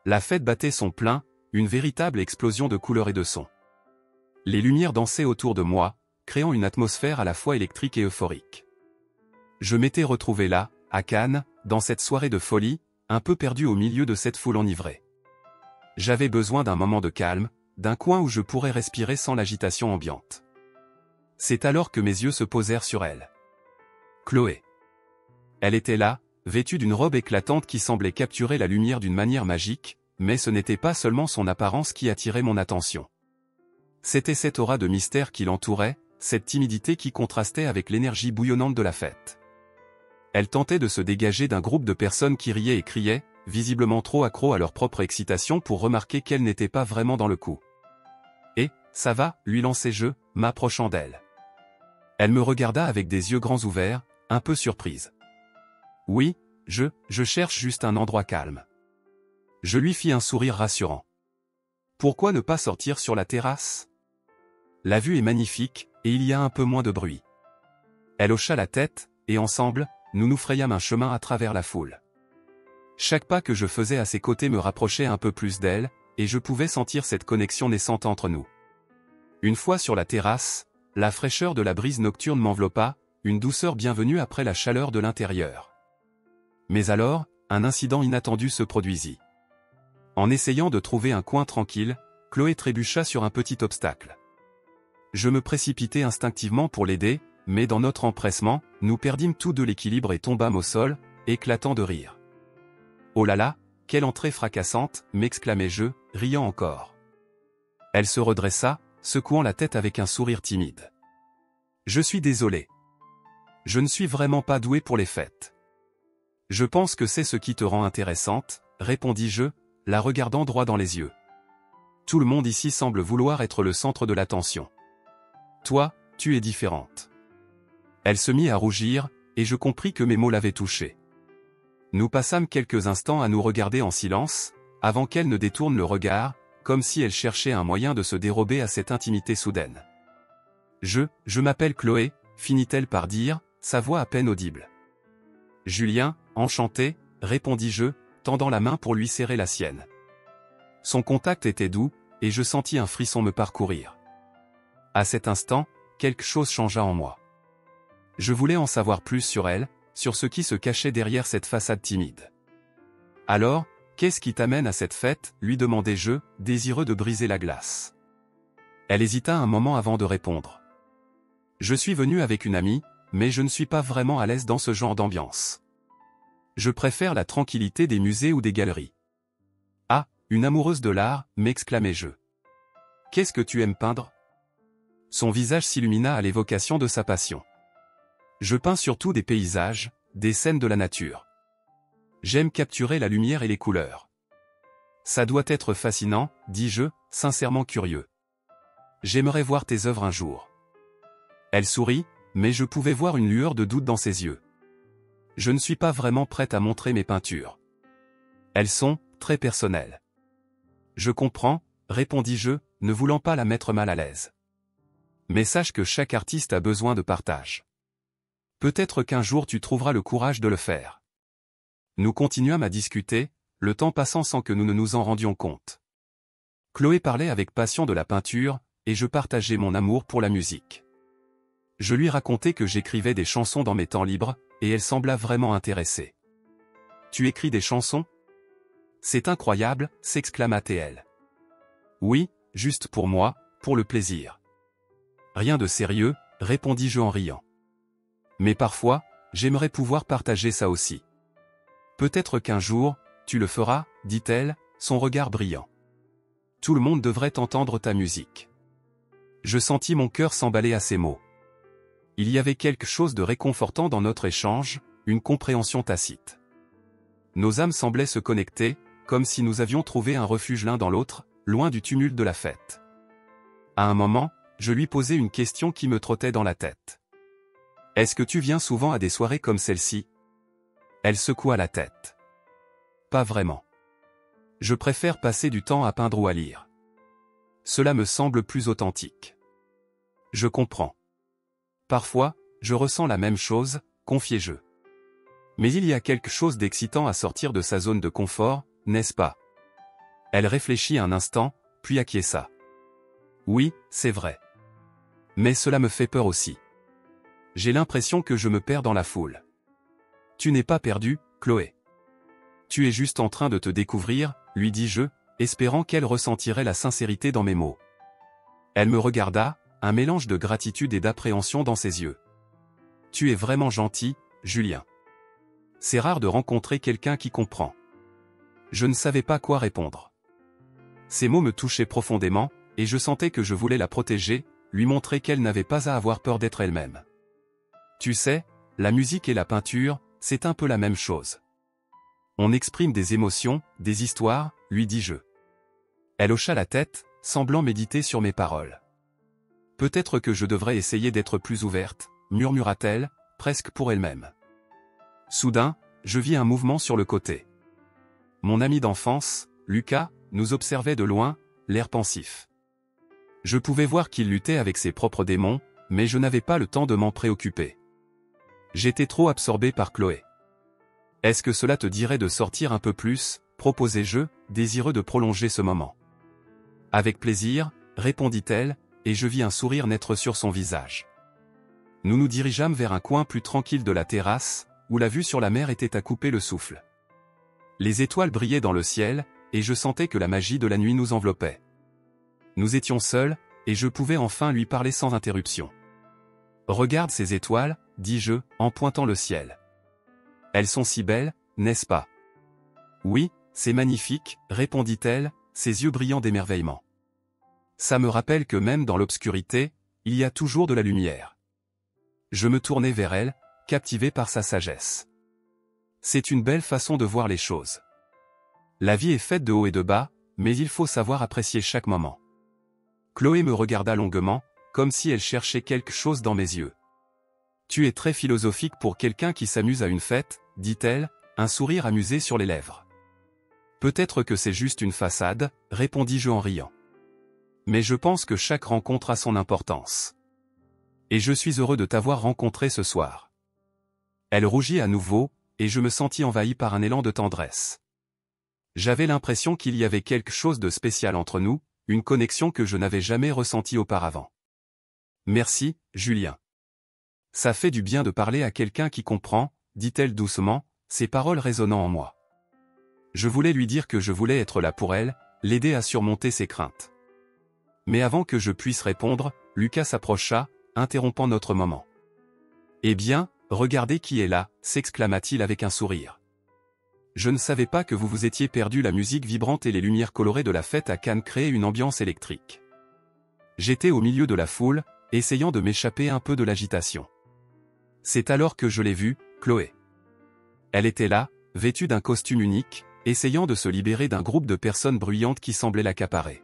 La fête battait son plein, une véritable explosion de couleurs et de sons. Les lumières dansaient autour de moi, créant une atmosphère à la fois électrique et euphorique. Je m'étais retrouvé là, à Cannes, dans cette soirée de folie, un peu perdu au milieu de cette foule enivrée. J'avais besoin d'un moment de calme, d'un coin où je pourrais respirer sans l'agitation ambiante. C'est alors que mes yeux se posèrent sur elle. Chloé. Elle était là, vêtue d'une robe éclatante qui semblait capturer la lumière d'une manière magique, mais ce n'était pas seulement son apparence qui attirait mon attention. C'était cette aura de mystère qui l'entourait, cette timidité qui contrastait avec l'énergie bouillonnante de la fête. Elle tentait de se dégager d'un groupe de personnes qui riaient et criaient, visiblement trop accros à leur propre excitation pour remarquer qu'elle n'était pas vraiment dans le coup. « Et, ça va » lui lançai-je, m'approchant d'elle. Elle me regarda avec des yeux grands ouverts, un peu surprise. « Oui, je cherche juste un endroit calme. » Je lui fis un sourire rassurant. « Pourquoi ne pas sortir sur la terrasse ? La vue est magnifique, et il y a un peu moins de bruit. » Elle hocha la tête, et ensemble, nous nous frayâmes un chemin à travers la foule. Chaque pas que je faisais à ses côtés me rapprochait un peu plus d'elle, et je pouvais sentir cette connexion naissante entre nous. Une fois sur la terrasse, la fraîcheur de la brise nocturne m'enveloppa, une douceur bienvenue après la chaleur de l'intérieur. Mais alors, un incident inattendu se produisit. En essayant de trouver un coin tranquille, Chloé trébucha sur un petit obstacle. Je me précipitai instinctivement pour l'aider, mais dans notre empressement, nous perdîmes tous deux l'équilibre et tombâmes au sol, éclatant de rire. « Oh là là, quelle entrée fracassante » m'exclamai-je, riant encore. Elle se redressa, secouant la tête avec un sourire timide. « Je suis désolé. Je ne suis vraiment pas doué pour les fêtes. »« Je pense que c'est ce qui te rend intéressante, » répondis-je, la regardant droit dans les yeux. « Tout le monde ici semble vouloir être le centre de l'attention. Toi, tu es différente. » Elle se mit à rougir, et je compris que mes mots l'avaient touchée. Nous passâmes quelques instants à nous regarder en silence, avant qu'elle ne détourne le regard, comme si elle cherchait un moyen de se dérober à cette intimité soudaine. « Je m'appelle Chloé », finit-elle par dire, sa voix à peine audible. « Julien, enchanté », répondis-je, tendant la main pour lui serrer la sienne. Son contact était doux, et je sentis un frisson me parcourir. À cet instant, quelque chose changea en moi. Je voulais en savoir plus sur elle, sur ce qui se cachait derrière cette façade timide. « Alors, qu'est-ce qui t'amène à cette fête ?» lui demandai-je, désireux de briser la glace. Elle hésita un moment avant de répondre. « Je suis venu avec une amie, mais je ne suis pas vraiment à l'aise dans ce genre d'ambiance. Je préfère la tranquillité des musées ou des galeries. »« Ah, une amoureuse de l'art » m'exclamai-je. « Qu'est-ce que tu aimes peindre ?» Son visage s'illumina à l'évocation de sa passion. « Je peins surtout des paysages, des scènes de la nature. J'aime capturer la lumière et les couleurs. »« Ça doit être fascinant, » dis-je, sincèrement curieux. « J'aimerais voir tes œuvres un jour. » Elle sourit, mais je pouvais voir une lueur de doute dans ses yeux. « Je ne suis pas vraiment prête à montrer mes peintures. Elles sont très personnelles. »« Je comprends, » répondis-je, ne voulant pas la mettre mal à l'aise. « Mais sache que chaque artiste a besoin de partage. Peut-être qu'un jour tu trouveras le courage de le faire. » Nous continuâmes à discuter, le temps passant sans que nous ne nous en rendions compte. Chloé parlait avec passion de la peinture, et je partageais mon amour pour la musique. Je lui racontais que j'écrivais des chansons dans mes temps libres, et elle sembla vraiment intéressée. « Tu écris des chansons ? C'est incroyable » s'exclama-t-elle. « Oui, juste pour moi, pour le plaisir. »« Rien de sérieux » répondis-je en riant. « Mais parfois, j'aimerais pouvoir partager ça aussi. »« Peut-être qu'un jour, tu le feras » dit-elle, son regard brillant. « Tout le monde devrait entendre ta musique. » Je sentis mon cœur s'emballer à ces mots. Il y avait quelque chose de réconfortant dans notre échange, une compréhension tacite. Nos âmes semblaient se connecter, comme si nous avions trouvé un refuge l'un dans l'autre, loin du tumulte de la fête. À un moment, je lui posai une question qui me trottait dans la tête. « Est-ce que tu viens souvent à des soirées comme celle-ci » Elle secoua la tête. « Pas vraiment. Je préfère passer du temps à peindre ou à lire. Cela me semble plus authentique. » Je comprends. Parfois, je ressens la même chose, confiai-je. Mais il y a quelque chose d'excitant à sortir de sa zone de confort, n'est-ce pas ? Elle réfléchit un instant, puis acquiesça. Oui, c'est vrai. Mais cela me fait peur aussi. J'ai l'impression que je me perds dans la foule. Tu n'es pas perdue, Chloé. Tu es juste en train de te découvrir, lui dis-je, espérant qu'elle ressentirait la sincérité dans mes mots. Elle me regarda, un mélange de gratitude et d'appréhension dans ses yeux. Tu es vraiment gentil, Julien. C'est rare de rencontrer quelqu'un qui comprend. Je ne savais pas quoi répondre. Ces mots me touchaient profondément, et je sentais que je voulais la protéger, lui montrer qu'elle n'avait pas à avoir peur d'être elle-même. Tu sais, la musique et la peinture, c'est un peu la même chose. On exprime des émotions, des histoires, lui dis-je. Elle hocha la tête, semblant méditer sur mes paroles. Peut-être que je devrais essayer d'être plus ouverte, murmura-t-elle, presque pour elle-même. Soudain, je vis un mouvement sur le côté. Mon ami d'enfance, Lucas, nous observait de loin, l'air pensif. Je pouvais voir qu'il luttait avec ses propres démons, mais je n'avais pas le temps de m'en préoccuper. J'étais trop absorbé par Chloé. Est-ce que cela te dirait de sortir un peu plus, proposai-je, désireux de prolonger ce moment. Avec plaisir, répondit-elle, et je vis un sourire naître sur son visage. Nous nous dirigeâmes vers un coin plus tranquille de la terrasse, où la vue sur la mer était à couper le souffle. Les étoiles brillaient dans le ciel, et je sentais que la magie de la nuit nous enveloppait. Nous étions seuls, et je pouvais enfin lui parler sans interruption. « Regarde ces étoiles, dis-je, en pointant le ciel. Elles sont si belles, n'est-ce pas ? Oui, c'est magnifique, répondit-elle, ses yeux brillant d'émerveillement. Ça me rappelle que même dans l'obscurité, il y a toujours de la lumière. Je me tournai vers elle, captivé par sa sagesse. C'est une belle façon de voir les choses. La vie est faite de haut et de bas, mais il faut savoir apprécier chaque moment. Chloé me regarda longuement, comme si elle cherchait quelque chose dans mes yeux. Tu es très philosophique pour quelqu'un qui s'amuse à une fête, dit-elle, un sourire amusé sur les lèvres. Peut-être que c'est juste une façade, répondis-je en riant. Mais je pense que chaque rencontre a son importance. Et je suis heureux de t'avoir rencontré ce soir. Elle rougit à nouveau, et je me sentis envahi par un élan de tendresse. J'avais l'impression qu'il y avait quelque chose de spécial entre nous, une connexion que je n'avais jamais ressentie auparavant. Merci, Julien. Ça fait du bien de parler à quelqu'un qui comprend, dit-elle doucement, ses paroles résonnant en moi. Je voulais lui dire que je voulais être là pour elle, l'aider à surmonter ses craintes. Mais avant que je puisse répondre, Lucas s'approcha, interrompant notre moment. « Eh bien, regardez qui est là » s'exclama-t-il avec un sourire. Je ne savais pas que vous vous étiez perdu. La musique vibrante et les lumières colorées de la fête à Cannes créaient une ambiance électrique. J'étais au milieu de la foule, essayant de m'échapper un peu de l'agitation. C'est alors que je l'ai vue, Chloé. Elle était là, vêtue d'un costume unique, essayant de se libérer d'un groupe de personnes bruyantes qui semblaient l'accaparer.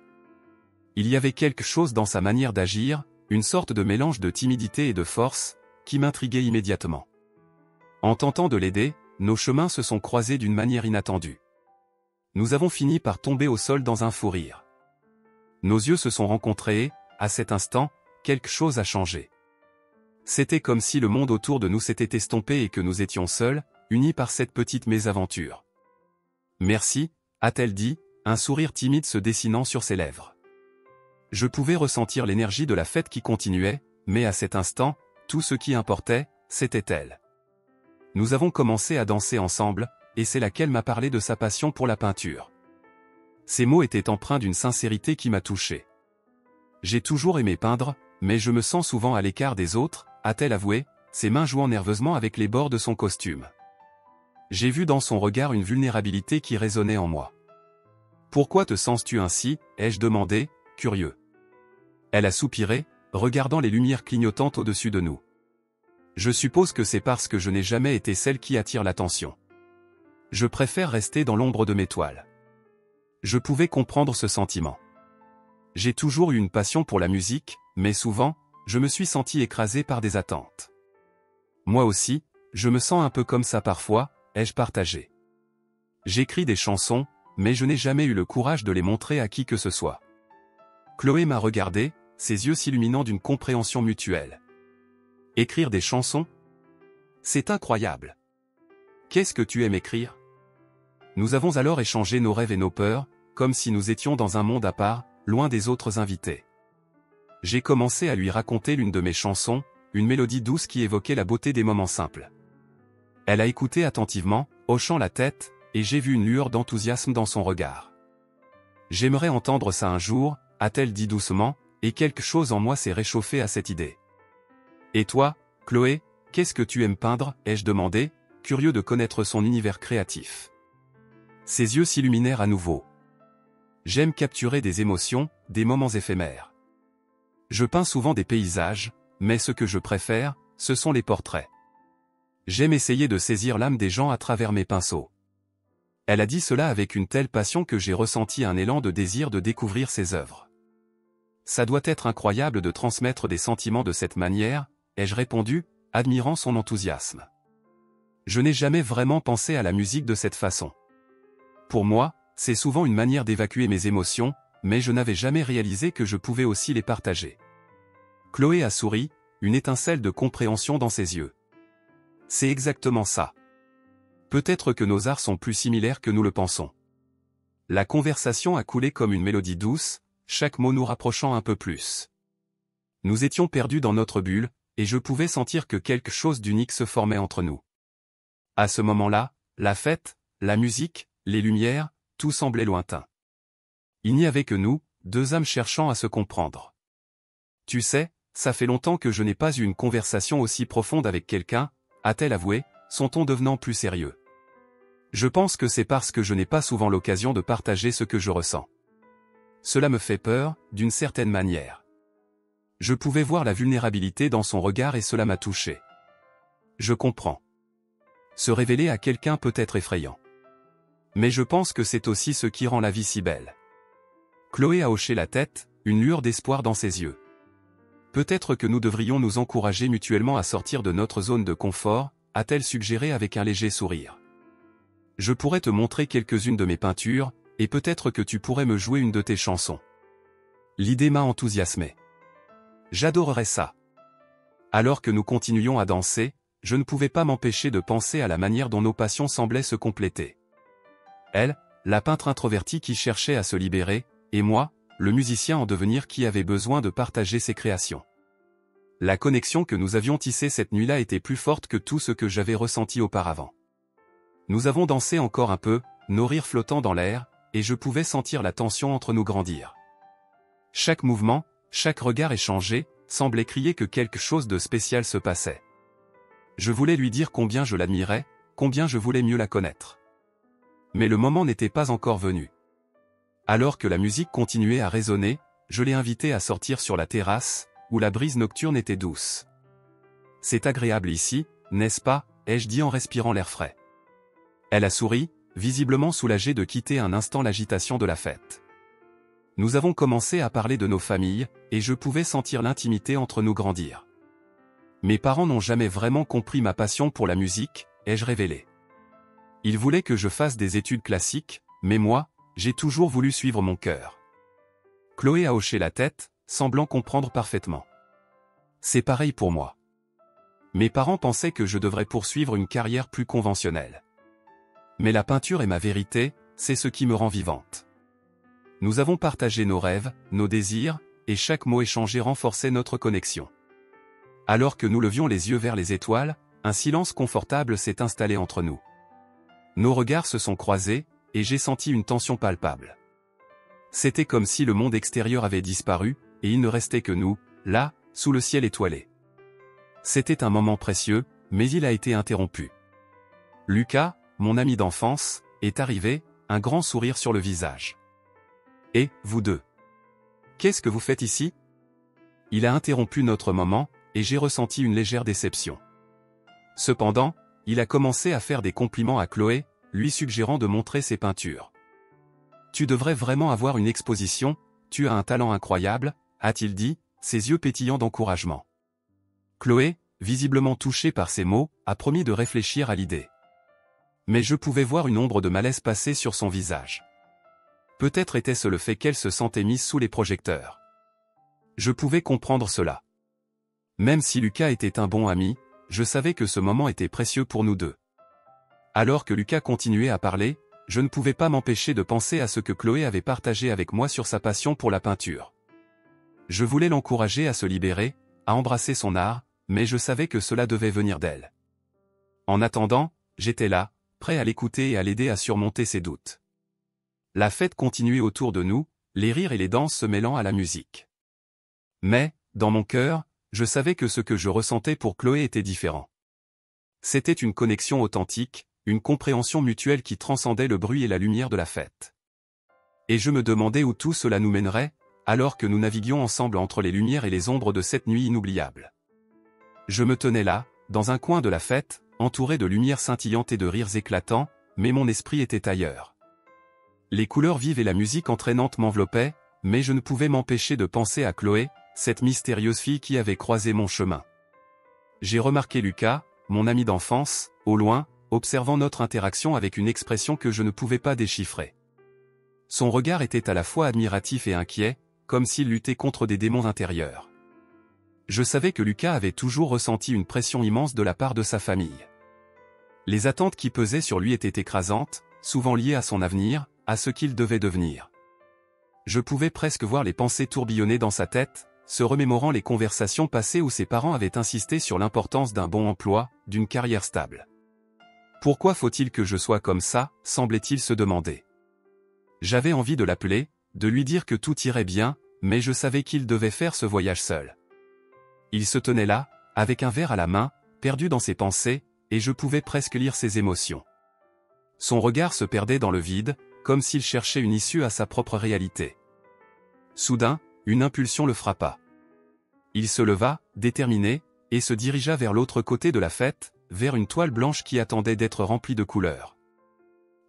Il y avait quelque chose dans sa manière d'agir, une sorte de mélange de timidité et de force, qui m'intriguait immédiatement. En tentant de l'aider, nos chemins se sont croisés d'une manière inattendue. Nous avons fini par tomber au sol dans un fou rire. Nos yeux se sont rencontrés et, à cet instant, quelque chose a changé. C'était comme si le monde autour de nous s'était estompé et que nous étions seuls, unis par cette petite mésaventure. « Merci » a-t-elle dit, un sourire timide se dessinant sur ses lèvres. Je pouvais ressentir l'énergie de la fête qui continuait, mais à cet instant, tout ce qui importait, c'était elle. Nous avons commencé à danser ensemble, et c'est là qu'elle m'a parlé de sa passion pour la peinture. Ces mots étaient empreints d'une sincérité qui m'a touché. J'ai toujours aimé peindre, mais je me sens souvent à l'écart des autres, a-t-elle avoué, ses mains jouant nerveusement avec les bords de son costume. J'ai vu dans son regard une vulnérabilité qui résonnait en moi. « Pourquoi te sens-tu ainsi » ai-je demandé, curieux. Elle a soupiré, regardant les lumières clignotantes au-dessus de nous. Je suppose que c'est parce que je n'ai jamais été celle qui attire l'attention. Je préfère rester dans l'ombre de mes toiles. Je pouvais comprendre ce sentiment. J'ai toujours eu une passion pour la musique, mais souvent, je me suis senti écrasé par des attentes. Moi aussi, je me sens un peu comme ça parfois, ai-je partagé. J'écris des chansons, mais je n'ai jamais eu le courage de les montrer à qui que ce soit. Chloé m'a regardé, ses yeux s'illuminant d'une compréhension mutuelle. Écrire des chansons ? C'est incroyable. Qu'est-ce que tu aimes écrire ? Nous avons alors échangé nos rêves et nos peurs, comme si nous étions dans un monde à part, loin des autres invités. J'ai commencé à lui raconter l'une de mes chansons, une mélodie douce qui évoquait la beauté des moments simples. Elle a écouté attentivement, hochant la tête, et j'ai vu une lueur d'enthousiasme dans son regard. « J'aimerais entendre ça un jour », a-t-elle dit doucement, et quelque chose en moi s'est réchauffé à cette idée. « Et toi, Chloé, qu'est-ce que tu aimes peindre ?» ai-je demandé, curieux de connaître son univers créatif. Ses yeux s'illuminèrent à nouveau. « J'aime capturer des émotions, des moments éphémères. Je peins souvent des paysages, mais ce que je préfère, ce sont les portraits. J'aime essayer de saisir l'âme des gens à travers mes pinceaux. » Elle a dit cela avec une telle passion que j'ai ressenti un élan de désir de découvrir ses œuvres. « Ça doit être incroyable de transmettre des sentiments de cette manière, » ai-je répondu, admirant son enthousiasme. Je n'ai jamais vraiment pensé à la musique de cette façon. Pour moi, c'est souvent une manière d'évacuer mes émotions, mais je n'avais jamais réalisé que je pouvais aussi les partager. Chloé a souri, une étincelle de compréhension dans ses yeux. C'est exactement ça. Peut-être que nos arts sont plus similaires que nous le pensons. La conversation a coulé comme une mélodie douce, chaque mot nous rapprochant un peu plus. Nous étions perdus dans notre bulle, et je pouvais sentir que quelque chose d'unique se formait entre nous. À ce moment-là, la fête, la musique, les lumières, tout semblait lointain. Il n'y avait que nous, deux âmes cherchant à se comprendre. « Tu sais, ça fait longtemps que je n'ai pas eu une conversation aussi profonde avec quelqu'un, » a-t-elle avoué, son ton devenant plus sérieux. Je pense que c'est parce que je n'ai pas souvent l'occasion de partager ce que je ressens. Cela me fait peur, d'une certaine manière. Je pouvais voir la vulnérabilité dans son regard et cela m'a touché. Je comprends. Se révéler à quelqu'un peut être effrayant. Mais je pense que c'est aussi ce qui rend la vie si belle. Chloé a hoché la tête, une lueur d'espoir dans ses yeux. Peut-être que nous devrions nous encourager mutuellement à sortir de notre zone de confort, a-t-elle suggéré avec un léger sourire. Je pourrais te montrer quelques-unes de mes peintures, et peut-être que tu pourrais me jouer une de tes chansons. L'idée m'a enthousiasmé. J'adorerais ça. Alors que nous continuions à danser, je ne pouvais pas m'empêcher de penser à la manière dont nos passions semblaient se compléter. Elle, la peintre introvertie qui cherchait à se libérer, et moi, le musicien en devenir qui avait besoin de partager ses créations. La connexion que nous avions tissée cette nuit-là était plus forte que tout ce que j'avais ressenti auparavant. Nous avons dansé encore un peu, nos rires flottant dans l'air, et je pouvais sentir la tension entre nous grandir. Chaque mouvement, chaque regard échangé, semblait crier que quelque chose de spécial se passait. Je voulais lui dire combien je l'admirais, combien je voulais mieux la connaître. Mais le moment n'était pas encore venu. Alors que la musique continuait à résonner, je l'ai invitée à sortir sur la terrasse, où la brise nocturne était douce. « C'est agréable ici, n'est-ce pas ?» ai-je dit en respirant l'air frais. Elle a souri, visiblement soulagée de quitter un instant l'agitation de la fête. Nous avons commencé à parler de nos familles, et je pouvais sentir l'intimité entre nous grandir. Mes parents n'ont jamais vraiment compris ma passion pour la musique, ai-je révélé. Ils voulaient que je fasse des études classiques, mais moi, j'ai toujours voulu suivre mon cœur. Chloé a hoché la tête, semblant comprendre parfaitement. C'est pareil pour moi. Mes parents pensaient que je devrais poursuivre une carrière plus conventionnelle. Mais la peinture est ma vérité, c'est ce qui me rend vivante. Nous avons partagé nos rêves, nos désirs, et chaque mot échangé renforçait notre connexion. Alors que nous levions les yeux vers les étoiles, un silence confortable s'est installé entre nous. Nos regards se sont croisés, et j'ai senti une tension palpable. C'était comme si le monde extérieur avait disparu, et il ne restait que nous, là, sous le ciel étoilé. C'était un moment précieux, mais il a été interrompu. Lucas, mon ami d'enfance, est arrivé, un grand sourire sur le visage. « Et, vous deux? Qu'est-ce que vous faites ici ?» Il a interrompu notre moment, et j'ai ressenti une légère déception. Cependant, il a commencé à faire des compliments à Chloé, lui suggérant de montrer ses peintures. « Tu devrais vraiment avoir une exposition, tu as un talent incroyable, » a-t-il dit, ses yeux pétillants d'encouragement. Chloé, visiblement touchée par ces mots, a promis de réfléchir à l'idée. Mais je pouvais voir une ombre de malaise passer sur son visage. Peut-être était-ce le fait qu'elle se sentait mise sous les projecteurs. Je pouvais comprendre cela. Même si Lucas était un bon ami, je savais que ce moment était précieux pour nous deux. Alors que Lucas continuait à parler, je ne pouvais pas m'empêcher de penser à ce que Chloé avait partagé avec moi sur sa passion pour la peinture. Je voulais l'encourager à se libérer, à embrasser son art, mais je savais que cela devait venir d'elle. En attendant, j'étais là, prêt à l'écouter et à l'aider à surmonter ses doutes. La fête continuait autour de nous, les rires et les danses se mêlant à la musique. Mais, dans mon cœur, je savais que ce que je ressentais pour Chloé était différent. C'était une connexion authentique, une compréhension mutuelle qui transcendait le bruit et la lumière de la fête. Et je me demandais où tout cela nous mènerait, alors que nous naviguions ensemble entre les lumières et les ombres de cette nuit inoubliable. Je me tenais là, dans un coin de la fête, entouré de lumières scintillantes et de rires éclatants, mais mon esprit était ailleurs. Les couleurs vives et la musique entraînante m'enveloppaient, mais je ne pouvais m'empêcher de penser à Chloé, cette mystérieuse fille qui avait croisé mon chemin. J'ai remarqué Lucas, mon ami d'enfance, au loin, observant notre interaction avec une expression que je ne pouvais pas déchiffrer. Son regard était à la fois admiratif et inquiet, comme s'il luttait contre des démons intérieurs. Je savais que Lucas avait toujours ressenti une pression immense de la part de sa famille. Les attentes qui pesaient sur lui étaient écrasantes, souvent liées à son avenir, à ce qu'il devait devenir. Je pouvais presque voir les pensées tourbillonner dans sa tête, se remémorant les conversations passées où ses parents avaient insisté sur l'importance d'un bon emploi, d'une carrière stable. Pourquoi faut-il que je sois comme ça, semblait-il se demander. J'avais envie de l'appeler, de lui dire que tout irait bien, mais je savais qu'il devait faire ce voyage seul. Il se tenait là, avec un verre à la main, perdu dans ses pensées, et je pouvais presque lire ses émotions. Son regard se perdait dans le vide, comme s'il cherchait une issue à sa propre réalité. Soudain, une impulsion le frappa. Il se leva, déterminé, et se dirigea vers l'autre côté de la fête, vers une toile blanche qui attendait d'être remplie de couleurs.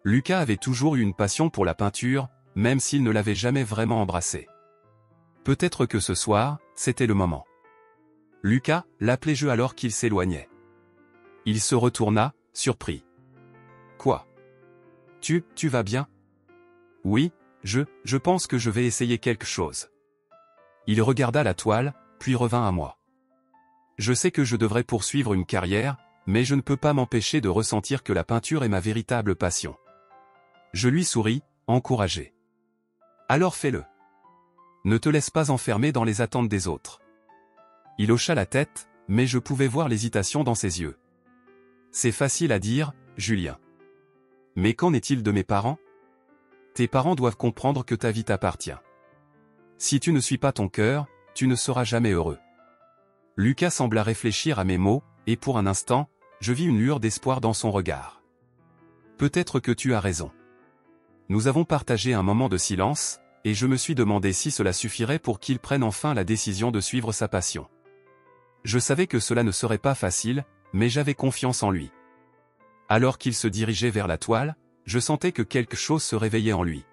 Lucas avait toujours eu une passion pour la peinture, même s'il ne l'avait jamais vraiment embrassée. Peut-être que ce soir, c'était le moment. Lucas l'appelait alors qu'il s'éloignait. Il se retourna, surpris. « Quoi ? Tu vas bien ? » « Oui, je pense que je vais essayer quelque chose. » Il regarda la toile, puis revint à moi. « Je sais que je devrais poursuivre une carrière, mais je ne peux pas m'empêcher de ressentir que la peinture est ma véritable passion. » Je lui souris, encouragé. « Alors fais-le. Ne te laisse pas enfermer dans les attentes des autres. » Il hocha la tête, mais je pouvais voir l'hésitation dans ses yeux. « C'est facile à dire, Julien. Mais qu'en est-il de mes parents ? Tes parents doivent comprendre que ta vie t'appartient. Si tu ne suis pas ton cœur, tu ne seras jamais heureux. » Lucas sembla réfléchir à mes mots, et pour un instant, je vis une lueur d'espoir dans son regard. « Peut-être que tu as raison. » Nous avons partagé un moment de silence, et je me suis demandé si cela suffirait pour qu'il prenne enfin la décision de suivre sa passion. Je savais que cela ne serait pas facile, mais j'avais confiance en lui. Alors qu'il se dirigeait vers la toile, je sentais que quelque chose se réveillait en lui.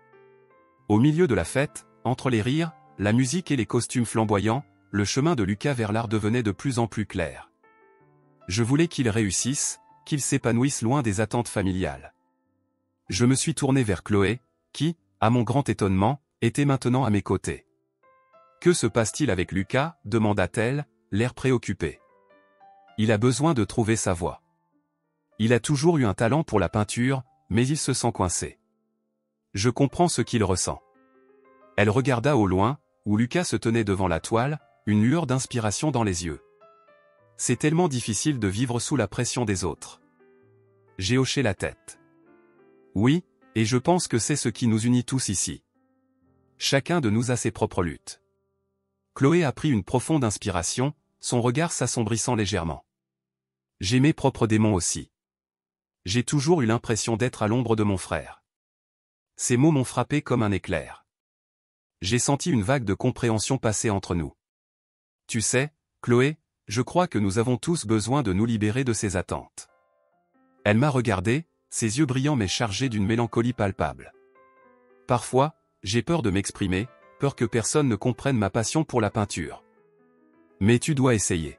Au milieu de la fête, entre les rires, la musique et les costumes flamboyants, le chemin de Lucas vers l'art devenait de plus en plus clair. Je voulais qu'il réussisse, qu'il s'épanouisse loin des attentes familiales. Je me suis tourné vers Chloé, qui, à mon grand étonnement, était maintenant à mes côtés. « Que se passe-t-il avec Lucas ? » demanda-t-elle, l'air préoccupé. « Il a besoin de trouver sa voie. Il a toujours eu un talent pour la peinture, mais il se sent coincé. Je comprends ce qu'il ressent. » Elle regarda au loin, où Lucas se tenait devant la toile, une lueur d'inspiration dans les yeux. « C'est tellement difficile de vivre sous la pression des autres. » J'ai hoché la tête. « Oui, et je pense que c'est ce qui nous unit tous ici. Chacun de nous a ses propres luttes. » Chloé a pris une profonde inspiration, son regard s'assombrissant légèrement. « J'ai mes propres démons aussi. J'ai toujours eu l'impression d'être à l'ombre de mon frère. » Ces mots m'ont frappé comme un éclair. J'ai senti une vague de compréhension passer entre nous. « Tu sais, Chloé, je crois que nous avons tous besoin de nous libérer de ces attentes. » Elle m'a regardé, ses yeux brillants mais chargés d'une mélancolie palpable. « Parfois, j'ai peur de m'exprimer, peur que personne ne comprenne ma passion pour la peinture. Mais tu dois essayer. »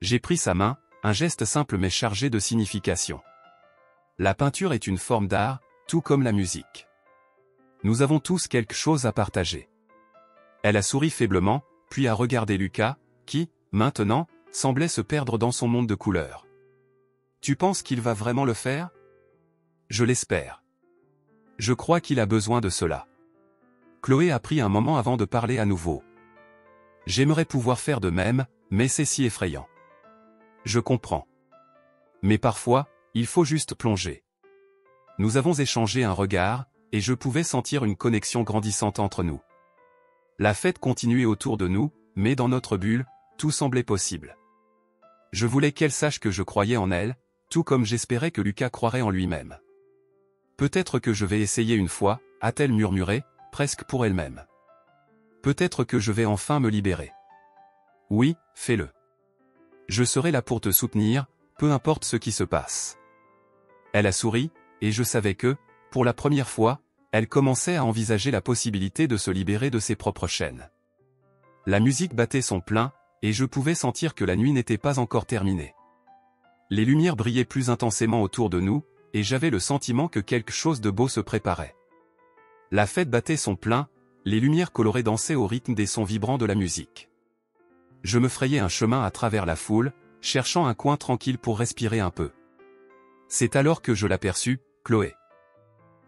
J'ai pris sa main, un geste simple mais chargé de signification. La peinture est une forme d'art, tout comme la musique. Nous avons tous quelque chose à partager. Elle a souri faiblement, puis a regardé Lucas, qui, maintenant, semblait se perdre dans son monde de couleurs. « Tu penses qu'il va vraiment le faire ? » « Je l'espère. Je crois qu'il a besoin de cela. Chloé a pris un moment avant de parler à nouveau. J'aimerais pouvoir faire de même, mais c'est si effrayant. Je comprends. Mais parfois, il faut juste plonger. Nous avons échangé un regard, et je pouvais sentir une connexion grandissante entre nous. La fête continuait autour de nous, mais dans notre bulle, tout semblait possible. Je voulais qu'elle sache que je croyais en elle, tout comme j'espérais que Lucas croirait en lui-même. Peut-être que je vais essayer une fois, a-t-elle murmuré, presque pour elle-même. Peut-être que je vais enfin me libérer. Oui, fais-le. Je serai là pour te soutenir, peu importe ce qui se passe. Elle a souri, et je savais que, pour la première fois, elle commençait à envisager la possibilité de se libérer de ses propres chaînes. La musique battait son plein, et je pouvais sentir que la nuit n'était pas encore terminée. Les lumières brillaient plus intensément autour de nous, et j'avais le sentiment que quelque chose de beau se préparait. La fête battait son plein, les lumières colorées dansaient au rythme des sons vibrants de la musique. Je me frayais un chemin à travers la foule, cherchant un coin tranquille pour respirer un peu. C'est alors que je l'aperçus, Chloé.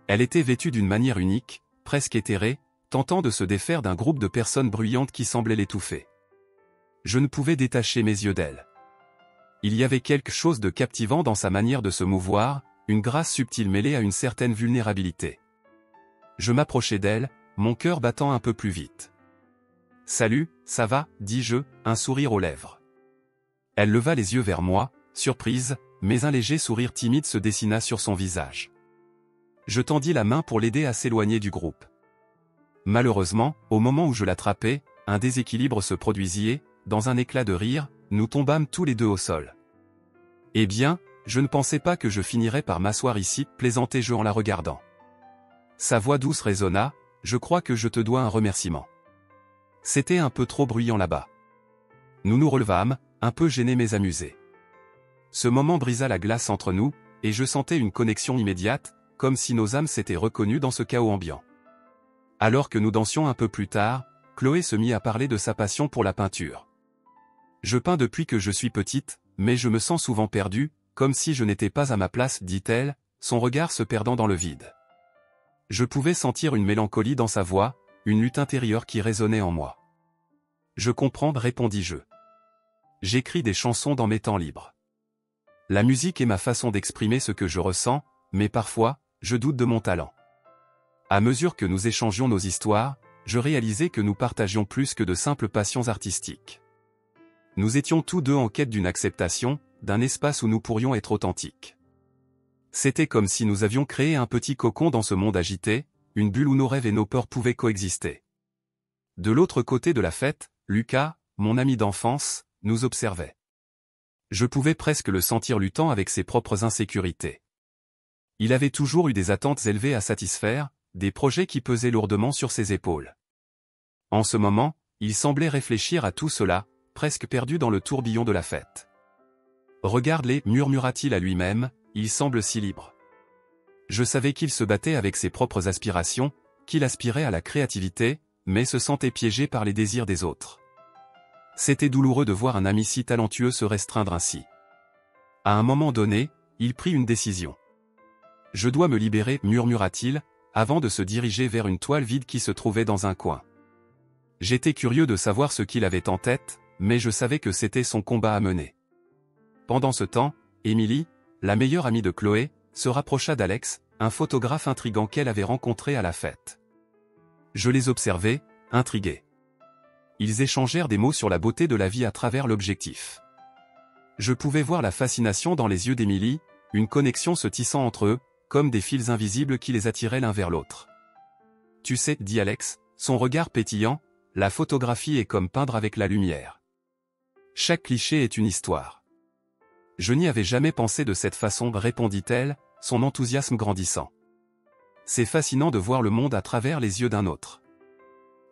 Elle était vêtue d'une manière unique, presque éthérée, tentant de se défaire d'un groupe de personnes bruyantes qui semblaient l'étouffer. Je ne pouvais détacher mes yeux d'elle. Il y avait quelque chose de captivant dans sa manière de se mouvoir, une grâce subtile mêlée à une certaine vulnérabilité. Je m'approchai d'elle, mon cœur battant un peu plus vite. « Salut, ça va ?» dis-je, un sourire aux lèvres. Elle leva les yeux vers moi, surprise, mais un léger sourire timide se dessina sur son visage. Je tendis la main pour l'aider à s'éloigner du groupe. Malheureusement, au moment où je l'attrapais, un déséquilibre se produisit et, dans un éclat de rire, nous tombâmes tous les deux au sol. « Eh bien, je ne pensais pas que je finirais par m'asseoir ici, plaisantai-je en la regardant. Sa voix douce résonna, « Je crois que je te dois un remerciement. C'était un peu trop bruyant là-bas. » Nous nous relevâmes, un peu gênés mais amusés. Ce moment brisa la glace entre nous, et je sentais une connexion immédiate, comme si nos âmes s'étaient reconnues dans ce chaos ambiant. Alors que nous dansions un peu plus tard, Chloé se mit à parler de sa passion pour la peinture. « Je peins depuis que je suis petite, mais je me sens souvent perdue, comme si je n'étais pas à ma place, dit-elle, son regard se perdant dans le vide. Je pouvais sentir une mélancolie dans sa voix, une lutte intérieure qui résonnait en moi. « Je comprends, répondis-je. J'écris des chansons dans mes temps libres. La musique est ma façon d'exprimer ce que je ressens, mais parfois, je doute de mon talent. » À mesure que nous échangions nos histoires, je réalisais que nous partagions plus que de simples passions artistiques. Nous étions tous deux en quête d'une acceptation, d'un espace où nous pourrions être authentiques. C'était comme si nous avions créé un petit cocon dans ce monde agité, une bulle où nos rêves et nos peurs pouvaient coexister. De l'autre côté de la fête, Lucas, mon ami d'enfance, nous observait. Je pouvais presque le sentir luttant avec ses propres insécurités. Il avait toujours eu des attentes élevées à satisfaire, des projets qui pesaient lourdement sur ses épaules. En ce moment, il semblait réfléchir à tout cela, presque perdu dans le tourbillon de la fête. « Regarde-les, murmura-t-il à lui-même, il semble si libre. » Je savais qu'il se battait avec ses propres aspirations, qu'il aspirait à la créativité, mais se sentait piégé par les désirs des autres. C'était douloureux de voir un ami si talentueux se restreindre ainsi. À un moment donné, il prit une décision. « Je dois me libérer, murmura-t-il, avant de se diriger vers une toile vide qui se trouvait dans un coin. J'étais curieux de savoir ce qu'il avait en tête, mais je savais que c'était son combat à mener. Pendant ce temps, Émilie, la meilleure amie de Chloé, se rapprocha d'Alex, un photographe intrigant qu'elle avait rencontré à la fête. Je les observais, intrigués. Ils échangèrent des mots sur la beauté de la vie à travers l'objectif. Je pouvais voir la fascination dans les yeux d'Émilie, une connexion se tissant entre eux, comme des fils invisibles qui les attiraient l'un vers l'autre. « Tu sais, dit Alex, son regard pétillant, la photographie est comme peindre avec la lumière. Chaque cliché est une histoire. » Je n'y avais jamais pensé de cette façon, répondit-elle, son enthousiasme grandissant. C'est fascinant de voir le monde à travers les yeux d'un autre.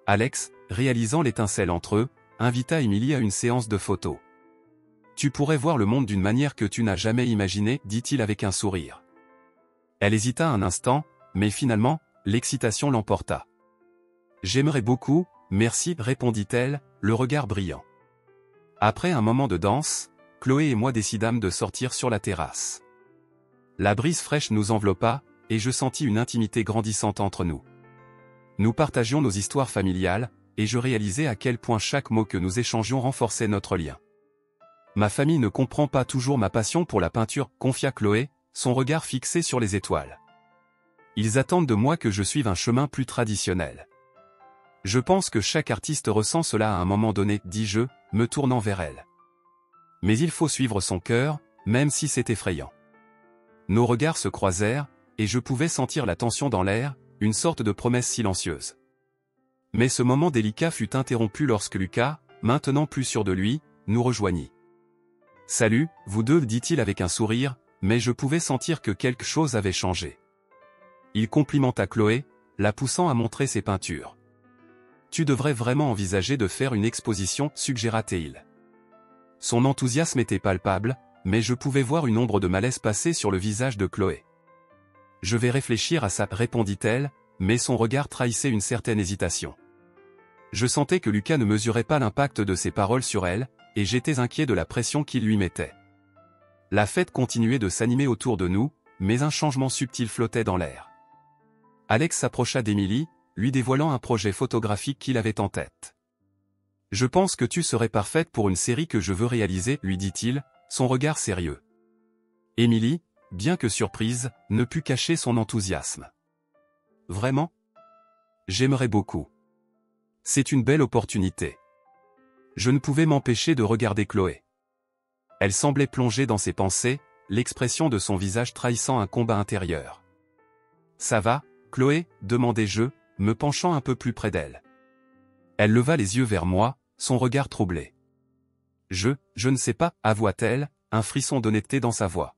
Alex, réalisant l'étincelle entre eux, invita Émilie à une séance de photos. Tu pourrais voir le monde d'une manière que tu n'as jamais imaginée, dit-il avec un sourire. Elle hésita un instant, mais finalement, l'excitation l'emporta. J'aimerais beaucoup, merci, répondit-elle, le regard brillant. Après un moment de danse, Chloé et moi décidâmes de sortir sur la terrasse. La brise fraîche nous enveloppa, et je sentis une intimité grandissante entre nous. Nous partagions nos histoires familiales, et je réalisais à quel point chaque mot que nous échangions renforçait notre lien. Ma famille ne comprend pas toujours ma passion pour la peinture, confia Chloé, son regard fixé sur les étoiles. Ils attendent de moi que je suive un chemin plus traditionnel. Je pense que chaque artiste ressent cela à un moment donné, dis-je, me tournant vers elle. Mais il faut suivre son cœur, même si c'est effrayant. Nos regards se croisèrent, et je pouvais sentir la tension dans l'air, une sorte de promesse silencieuse. Mais ce moment délicat fut interrompu lorsque Lucas, maintenant plus sûr de lui, nous rejoignit. « Salut, vous deux, dit-il avec un sourire, mais je pouvais sentir que quelque chose avait changé. Il complimenta Chloé, la poussant à montrer ses peintures. « Tu devrais vraiment envisager de faire une exposition, suggéra-t-il. Son enthousiasme était palpable, mais je pouvais voir une ombre de malaise passer sur le visage de Chloé. « Je vais réfléchir à ça, répondit-elle, mais son regard trahissait une certaine hésitation. Je sentais que Lucas ne mesurait pas l'impact de ses paroles sur elle, et j'étais inquiet de la pression qu'il lui mettait. La fête continuait de s'animer autour de nous, mais un changement subtil flottait dans l'air. Alex s'approcha d'Emily, lui dévoilant un projet photographique qu'il avait en tête. « Je pense que tu serais parfaite pour une série que je veux réaliser, lui dit-il, son regard sérieux. Emily, bien que surprise, ne put cacher son enthousiasme. « Vraiment ? J'aimerais beaucoup. C'est une belle opportunité. » Je ne pouvais m'empêcher de regarder Chloé. Elle semblait plongée dans ses pensées, l'expression de son visage trahissant un combat intérieur. « Ça va, Chloé ?» demandai-je, me penchant un peu plus près d'elle. Elle leva les yeux vers moi, son regard troublé. « Je ne sais pas, avoua-t-elle, un frisson d'honnêteté dans sa voix.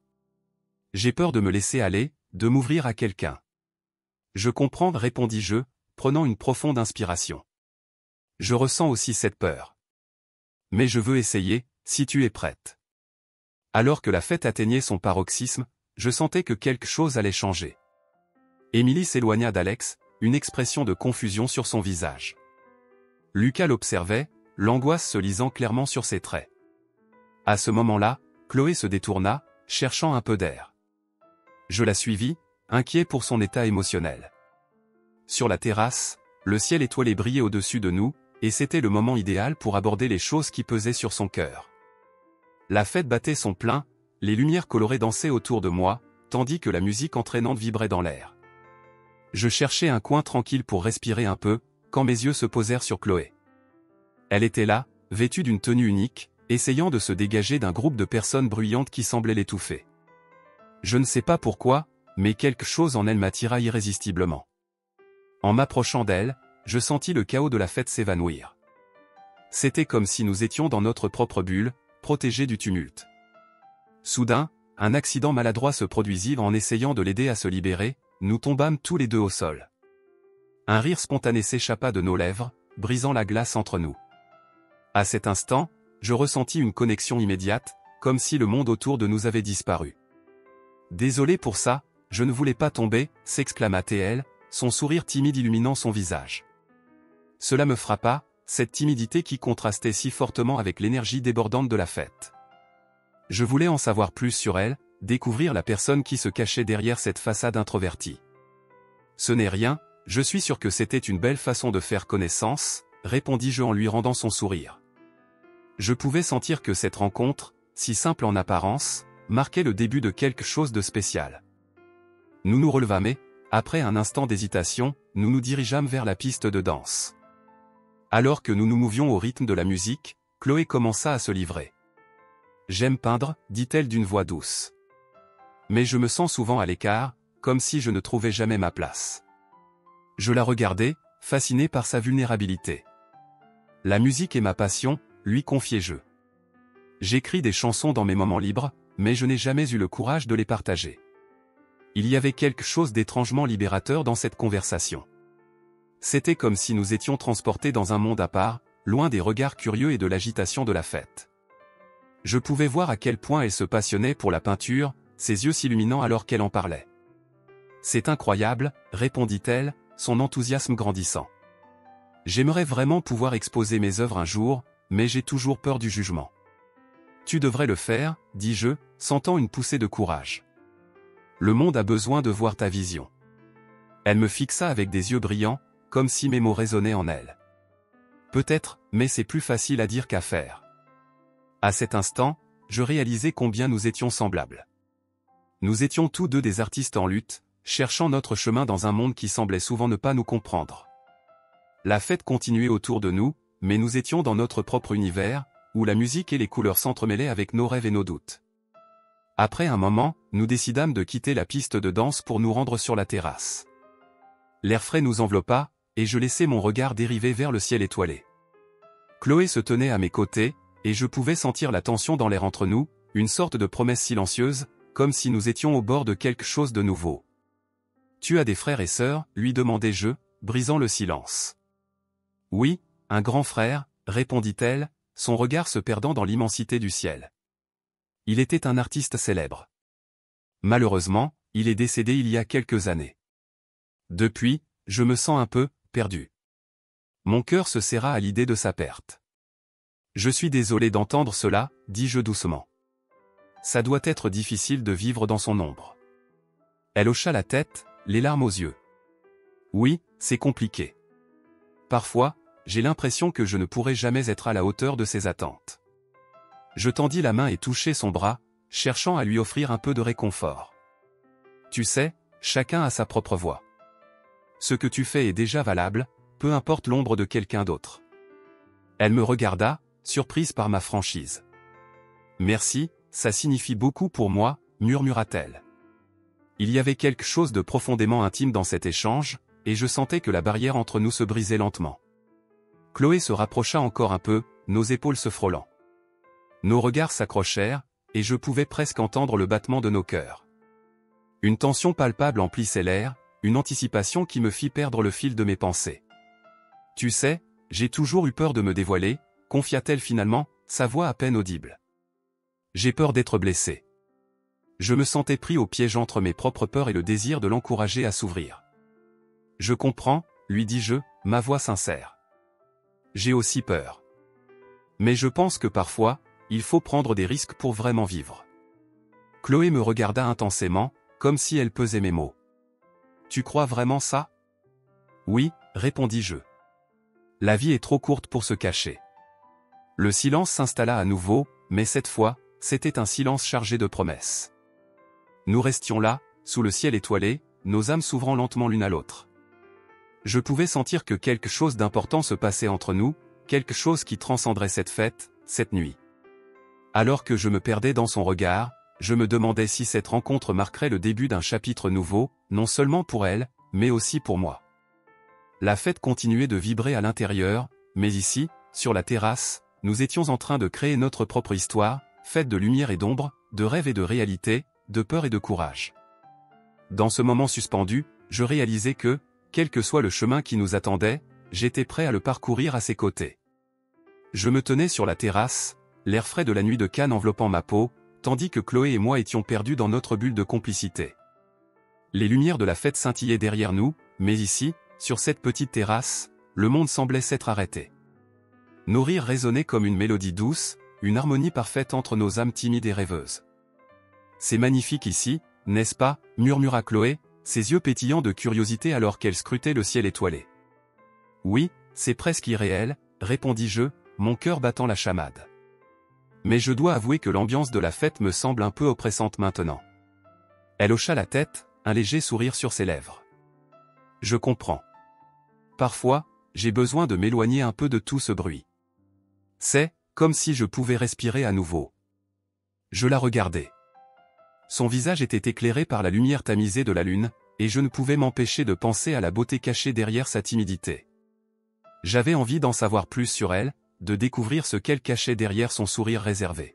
J'ai peur de me laisser aller, de m'ouvrir à quelqu'un. »« Je comprends, répondis-je, prenant une profonde inspiration. Je ressens aussi cette peur. Mais je veux essayer, si tu es prête. » Alors que la fête atteignait son paroxysme, je sentais que quelque chose allait changer. Emily s'éloigna d'Alex, une expression de confusion sur son visage. Lucas l'observait, l'angoisse se lisant clairement sur ses traits. À ce moment-là, Chloé se détourna, cherchant un peu d'air. Je la suivis, inquiet pour son état émotionnel. Sur la terrasse, le ciel étoilé brillait au-dessus de nous, et c'était le moment idéal pour aborder les choses qui pesaient sur son cœur. La fête battait son plein, les lumières colorées dansaient autour de moi, tandis que la musique entraînante vibrait dans l'air. Je cherchais un coin tranquille pour respirer un peu, quand mes yeux se posèrent sur Chloé. Elle était là, vêtue d'une tenue unique, essayant de se dégager d'un groupe de personnes bruyantes qui semblaient l'étouffer. Je ne sais pas pourquoi, mais quelque chose en elle m'attira irrésistiblement. En m'approchant d'elle, je sentis le chaos de la fête s'évanouir. C'était comme si nous étions dans notre propre bulle, protégés du tumulte. Soudain, un accident maladroit se produisit en essayant de l'aider à se libérer, nous tombâmes tous les deux au sol. Un rire spontané s'échappa de nos lèvres, brisant la glace entre nous. À cet instant, je ressentis une connexion immédiate, comme si le monde autour de nous avait disparu. « Désolé pour ça, je ne voulais pas tomber », s'exclama-t-elle, son sourire timide illuminant son visage. Cela me frappa, cette timidité qui contrastait si fortement avec l'énergie débordante de la fête. Je voulais en savoir plus sur elle, découvrir la personne qui se cachait derrière cette façade introvertie. « Ce n'est rien, je suis sûr que c'était une belle façon de faire connaissance, » répondis-je en lui rendant son sourire. Je pouvais sentir que cette rencontre, si simple en apparence, marquait le début de quelque chose de spécial. Nous nous relevâmes et, après un instant d'hésitation, nous nous dirigeâmes vers la piste de danse. Alors que nous nous mouvions au rythme de la musique, Chloé commença à se livrer. « J'aime peindre, dit-elle d'une voix douce. Mais je me sens souvent à l'écart, comme si je ne trouvais jamais ma place. » Je la regardais, fasciné par sa vulnérabilité. « La musique est ma passion, » lui confiai-je. « J'écris des chansons dans mes moments libres, mais je n'ai jamais eu le courage de les partager. » Il y avait quelque chose d'étrangement libérateur dans cette conversation. C'était comme si nous étions transportés dans un monde à part, loin des regards curieux et de l'agitation de la fête. Je pouvais voir à quel point elle se passionnait pour la peinture, ses yeux s'illuminant alors qu'elle en parlait. « C'est incroyable, » répondit-elle, son enthousiasme grandissant. « J'aimerais vraiment pouvoir exposer mes œuvres un jour, mais j'ai toujours peur du jugement. »« Tu devrais le faire, dis-je, sentant une poussée de courage. » Le monde a besoin de voir ta vision. Elle me fixa avec des yeux brillants, comme si mes mots résonnaient en elle. Peut-être, mais c'est plus facile à dire qu'à faire. À cet instant, je réalisais combien nous étions semblables. Nous étions tous deux des artistes en lutte, cherchant notre chemin dans un monde qui semblait souvent ne pas nous comprendre. La fête continuait autour de nous, mais nous étions dans notre propre univers, où la musique et les couleurs s'entremêlaient avec nos rêves et nos doutes. Après un moment, nous décidâmes de quitter la piste de danse pour nous rendre sur la terrasse. L'air frais nous enveloppa, et je laissai mon regard dériver vers le ciel étoilé. Chloé se tenait à mes côtés, et je pouvais sentir la tension dans l'air entre nous, une sorte de promesse silencieuse, comme si nous étions au bord de quelque chose de nouveau. « Tu as des frères et sœurs ?» lui demandai-je, brisant le silence. « Oui, un grand frère » répondit-elle, son regard se perdant dans l'immensité du ciel. Il était un artiste célèbre. Malheureusement, il est décédé il y a quelques années. Depuis, je me sens un peu perdu. Mon cœur se serra à l'idée de sa perte. Je suis désolé d'entendre cela, dis-je doucement. Ça doit être difficile de vivre dans son ombre. Elle hocha la tête, les larmes aux yeux. Oui, c'est compliqué. Parfois, j'ai l'impression que je ne pourrai jamais être à la hauteur de ses attentes. Je tendis la main et touchai son bras, cherchant à lui offrir un peu de réconfort. Tu sais, chacun a sa propre voie. Ce que tu fais est déjà valable, peu importe l'ombre de quelqu'un d'autre. Elle me regarda, surprise par ma franchise. Merci, ça signifie beaucoup pour moi, murmura-t-elle. Il y avait quelque chose de profondément intime dans cet échange, et je sentais que la barrière entre nous se brisait lentement. Chloé se rapprocha encore un peu, nos épaules se frôlant. Nos regards s'accrochèrent, et je pouvais presque entendre le battement de nos cœurs. Une tension palpable emplissait l'air, une anticipation qui me fit perdre le fil de mes pensées. Tu sais, j'ai toujours eu peur de me dévoiler, confia-t-elle finalement, sa voix à peine audible. J'ai peur d'être blessée. Je me sentais pris au piège entre mes propres peurs et le désir de l'encourager à s'ouvrir. Je comprends, lui dis-je, ma voix sincère. J'ai aussi peur. Mais je pense que parfois, il faut prendre des risques pour vraiment vivre. Chloé me regarda intensément, comme si elle pesait mes mots. Tu crois vraiment ça? Oui, répondis-je. La vie est trop courte pour se cacher. Le silence s'installa à nouveau, mais cette fois, c'était un silence chargé de promesses. Nous restions là, sous le ciel étoilé, nos âmes s'ouvrant lentement l'une à l'autre. Je pouvais sentir que quelque chose d'important se passait entre nous, quelque chose qui transcenderait cette fête, cette nuit. Alors que je me perdais dans son regard, je me demandais si cette rencontre marquerait le début d'un chapitre nouveau, non seulement pour elle, mais aussi pour moi. La fête continuait de vibrer à l'intérieur, mais ici, sur la terrasse, nous étions en train de créer notre propre histoire, faite de lumière et d'ombre, de rêve et de réalité, de peur et de courage. Dans ce moment suspendu, je réalisais que, quel que soit le chemin qui nous attendait, j'étais prêt à le parcourir à ses côtés. Je me tenais sur la terrasse, l'air frais de la nuit de Cannes enveloppant ma peau, tandis que Chloé et moi étions perdus dans notre bulle de complicité. Les lumières de la fête scintillaient derrière nous, mais ici, sur cette petite terrasse, le monde semblait s'être arrêté. Nos rires résonnaient comme une mélodie douce, une harmonie parfaite entre nos âmes timides et rêveuses. C'est magnifique ici, n'est-ce pas, murmura Chloé, ses yeux pétillants de curiosité alors qu'elle scrutait le ciel étoilé. Oui, c'est presque irréel, répondis-je, mon cœur battant la chamade. Mais je dois avouer que l'ambiance de la fête me semble un peu oppressante maintenant. Elle hocha la tête, un léger sourire sur ses lèvres. Je comprends. Parfois, j'ai besoin de m'éloigner un peu de tout ce bruit. C'est comme si je pouvais respirer à nouveau. Je la regardais. Son visage était éclairé par la lumière tamisée de la lune, et je ne pouvais m'empêcher de penser à la beauté cachée derrière sa timidité. J'avais envie d'en savoir plus sur elle, de découvrir ce qu'elle cachait derrière son sourire réservé.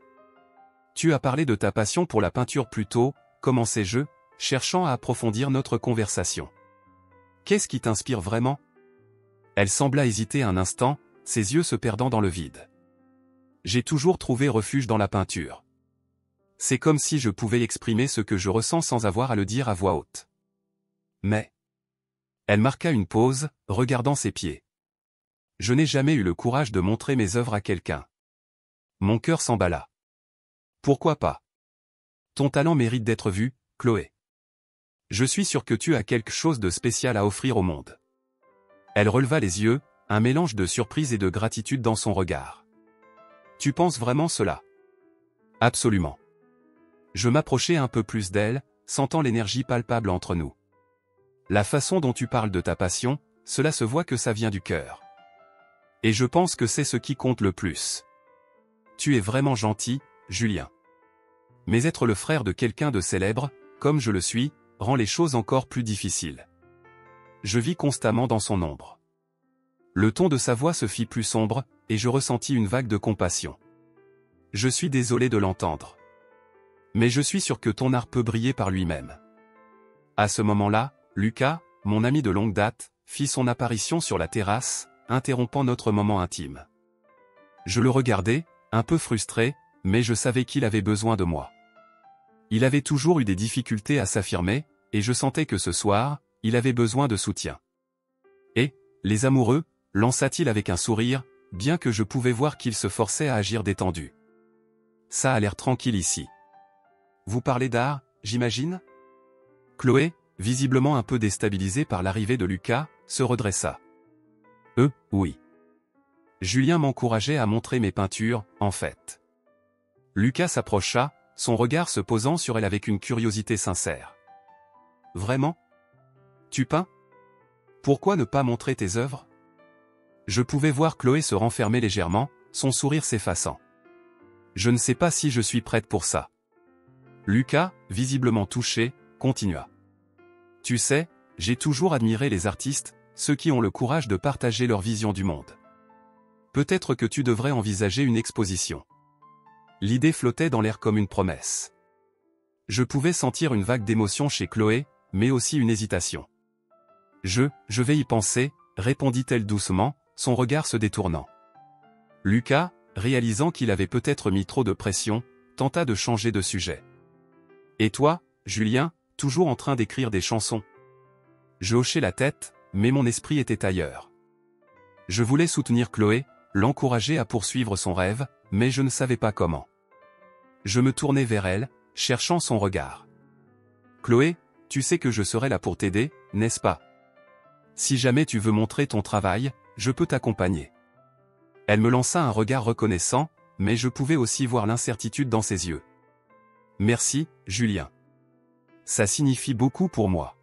Tu as parlé de ta passion pour la peinture plus tôt, commençai-je, cherchant à approfondir notre conversation. Qu'est-ce qui t'inspire vraiment? Elle sembla hésiter un instant, ses yeux se perdant dans le vide. J'ai toujours trouvé refuge dans la peinture. C'est comme si je pouvais exprimer ce que je ressens sans avoir à le dire à voix haute. Mais... Elle marqua une pause, regardant ses pieds. Je n'ai jamais eu le courage de montrer mes œuvres à quelqu'un. Mon cœur s'emballa. Pourquoi pas? Ton talent mérite d'être vu, Chloé. Je suis sûr que tu as quelque chose de spécial à offrir au monde. Elle releva les yeux, un mélange de surprise et de gratitude dans son regard. Tu penses vraiment cela? Absolument. Je m'approchai un peu plus d'elle, sentant l'énergie palpable entre nous. La façon dont tu parles de ta passion, cela se voit que ça vient du cœur. Et je pense que c'est ce qui compte le plus. Tu es vraiment gentil, Julien. Mais être le frère de quelqu'un de célèbre, comme je le suis, rend les choses encore plus difficiles. Je vis constamment dans son ombre. Le ton de sa voix se fit plus sombre, et je ressentis une vague de compassion. Je suis désolé de l'entendre. Mais je suis sûr que ton art peut briller par lui-même. À ce moment-là, Lucas, mon ami de longue date, fit son apparition sur la terrasse, interrompant notre moment intime. Je le regardais, un peu frustré, mais je savais qu'il avait besoin de moi. Il avait toujours eu des difficultés à s'affirmer, et je sentais que ce soir, il avait besoin de soutien. Et, les amoureux, lança-t-il avec un sourire, bien que je pouvais voir qu'il se forçait à agir détendu. Ça a l'air tranquille ici. Vous parlez d'art, j'imagine? Chloé, visiblement un peu déstabilisée par l'arrivée de Lucas, se redressa. Oui. Julien m'encourageait à montrer mes peintures, en fait. Lucas s'approcha, son regard se posant sur elle avec une curiosité sincère. Vraiment? Tu peins? Pourquoi ne pas montrer tes œuvres? Je pouvais voir Chloé se renfermer légèrement, son sourire s'effaçant. Je ne sais pas si je suis prête pour ça. Lucas, visiblement touché, continua. Tu sais, j'ai toujours admiré les artistes, ceux qui ont le courage de partager leur vision du monde. Peut-être que tu devrais envisager une exposition. L'idée flottait dans l'air comme une promesse. Je pouvais sentir une vague d'émotion chez Chloé, mais aussi une hésitation. Je vais y penser, répondit-elle doucement, son regard se détournant. Lucas, réalisant qu'il avait peut-être mis trop de pression, tenta de changer de sujet. Et toi, Julien, toujours en train d'écrire des chansons? Je hochai la tête, mais mon esprit était ailleurs. Je voulais soutenir Chloé, l'encourager à poursuivre son rêve, mais je ne savais pas comment. Je me tournai vers elle, cherchant son regard. Chloé, tu sais que je serai là pour t'aider, n'est-ce pas? Si jamais tu veux montrer ton travail, je peux t'accompagner. Elle me lança un regard reconnaissant, mais je pouvais aussi voir l'incertitude dans ses yeux. Merci, Julien. Ça signifie beaucoup pour moi.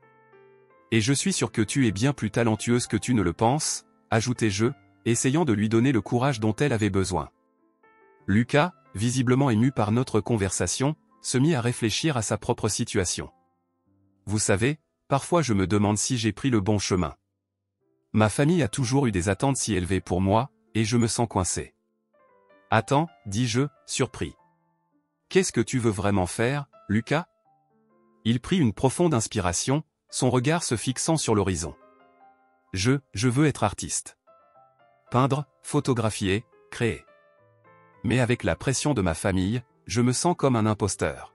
Et je suis sûr que tu es bien plus talentueuse que tu ne le penses, ajoutai-je, essayant de lui donner le courage dont elle avait besoin. Lucas, visiblement ému par notre conversation, se mit à réfléchir à sa propre situation. Vous savez, parfois je me demande si j'ai pris le bon chemin. Ma famille a toujours eu des attentes si élevées pour moi, et je me sens coincé. Attends, dis-je, surpris. Qu'est-ce que tu veux vraiment faire, Lucas? Il prit une profonde inspiration, son regard se fixant sur l'horizon. Je veux être artiste. Peindre, photographier, créer. Mais avec la pression de ma famille, je me sens comme un imposteur.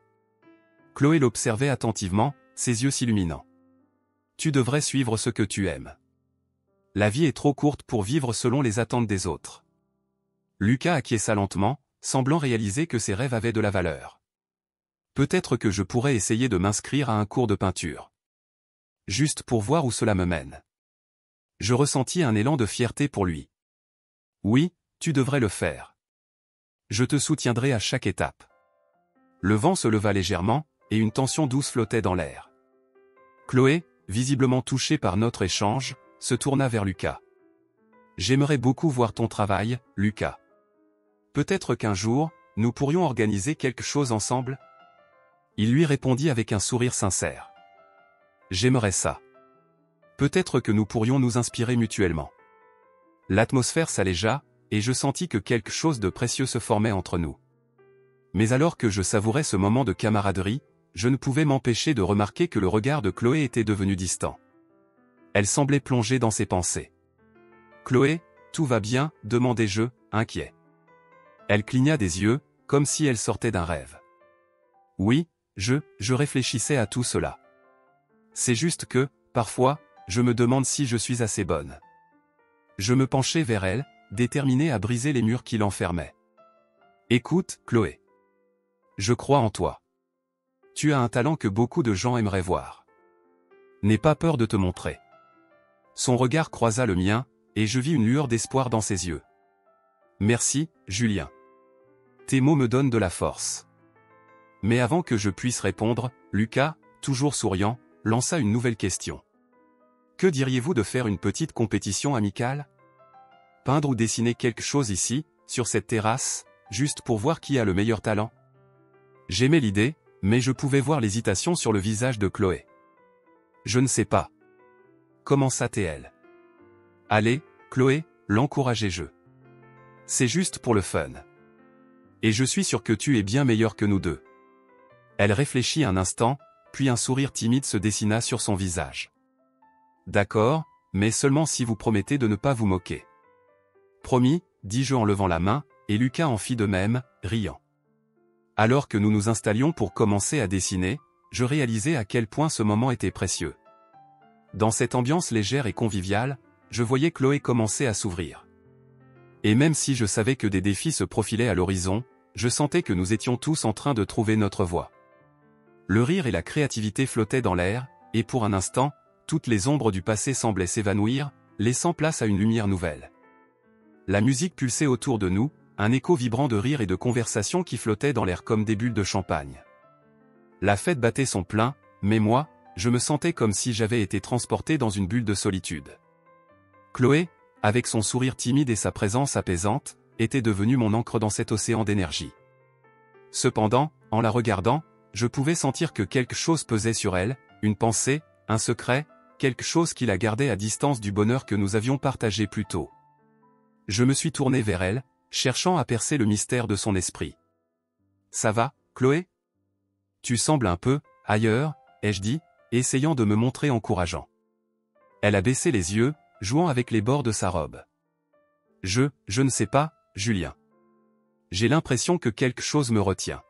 Chloé l'observait attentivement, ses yeux s'illuminant. Tu devrais suivre ce que tu aimes. La vie est trop courte pour vivre selon les attentes des autres. Lucas acquiesça lentement, semblant réaliser que ses rêves avaient de la valeur. Peut-être que je pourrais essayer de m'inscrire à un cours de peinture. Juste pour voir où cela me mène. Je ressentis un élan de fierté pour lui. Oui, tu devrais le faire. Je te soutiendrai à chaque étape. Le vent se leva légèrement, et une tension douce flottait dans l'air. Chloé, visiblement touchée par notre échange, se tourna vers Lucas. J'aimerais beaucoup voir ton travail, Lucas. Peut-être qu'un jour, nous pourrions organiser quelque chose ensemble? Il lui répondit avec un sourire sincère. J'aimerais ça. Peut-être que nous pourrions nous inspirer mutuellement. L'atmosphère s'allégea, et je sentis que quelque chose de précieux se formait entre nous. Mais alors que je savourais ce moment de camaraderie, je ne pouvais m'empêcher de remarquer que le regard de Chloé était devenu distant. Elle semblait plongée dans ses pensées. Chloé, tout va bien, demandai-je, inquiet. Elle cligna des yeux, comme si elle sortait d'un rêve. Oui, je réfléchissais à tout cela. C'est juste que, parfois, je me demande si je suis assez bonne. Je me penchai vers elle, déterminé à briser les murs qui l'enfermaient. Écoute, Chloé. Je crois en toi. Tu as un talent que beaucoup de gens aimeraient voir. n'aie pas peur de te montrer. Son regard croisa le mien, et je vis une lueur d'espoir dans ses yeux. Merci, Julien. Tes mots me donnent de la force. Mais avant que je puisse répondre, Lucas, toujours souriant, lança une nouvelle question. Que diriez-vous de faire une petite compétition amicale? Peindre ou dessiner quelque chose ici, sur cette terrasse, juste pour voir qui a le meilleur talent? J'aimais l'idée, mais je pouvais voir l'hésitation sur le visage de Chloé. Je ne sais pas. Commença-t-elle. Allez, Chloé, l'encourageai-je. C'est juste pour le fun. Et je suis sûr que tu es bien meilleur que nous deux. Elle réfléchit un instant, puis un sourire timide se dessina sur son visage. D'accord, mais seulement si vous promettez de ne pas vous moquer. Promis, dis-je en levant la main, et Lucas en fit de même, riant. Alors que nous nous installions pour commencer à dessiner, je réalisais à quel point ce moment était précieux. Dans cette ambiance légère et conviviale, je voyais Chloé commencer à s'ouvrir. Et même si je savais que des défis se profilaient à l'horizon, je sentais que nous étions tous en train de trouver notre voie. Le rire et la créativité flottaient dans l'air, et pour un instant, toutes les ombres du passé semblaient s'évanouir, laissant place à une lumière nouvelle. La musique pulsait autour de nous, un écho vibrant de rire et de conversation qui flottait dans l'air comme des bulles de champagne. La fête battait son plein, mais moi, je me sentais comme si j'avais été transporté dans une bulle de solitude. Chloé, avec son sourire timide et sa présence apaisante, était devenue mon ancre dans cet océan d'énergie. Cependant, en la regardant, je pouvais sentir que quelque chose pesait sur elle, une pensée, un secret, quelque chose qui la gardait à distance du bonheur que nous avions partagé plus tôt. Je me suis tourné vers elle, cherchant à percer le mystère de son esprit. « Ça va, Chloé? Tu sembles un peu ailleurs, ai-je dit, essayant de me montrer encourageant. Elle a baissé les yeux, jouant avec les bords de sa robe. Je ne sais pas, Julien. J'ai l'impression que quelque chose me retient.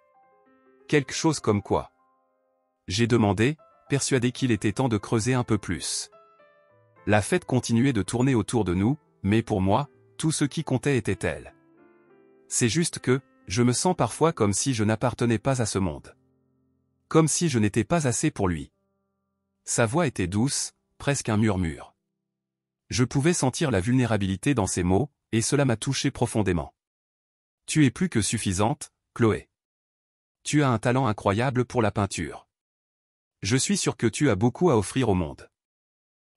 Quelque chose comme quoi? J'ai demandé, persuadé qu'il était temps de creuser un peu plus. La fête continuait de tourner autour de nous, mais pour moi, tout ce qui comptait était elle. C'est juste que, je me sens parfois comme si je n'appartenais pas à ce monde. Comme si je n'étais pas assez pour lui. Sa voix était douce, presque un murmure. Je pouvais sentir la vulnérabilité dans ses mots, et cela m'a touché profondément. Tu es plus que suffisante, Chloé. Tu as un talent incroyable pour la peinture. Je suis sûr que tu as beaucoup à offrir au monde.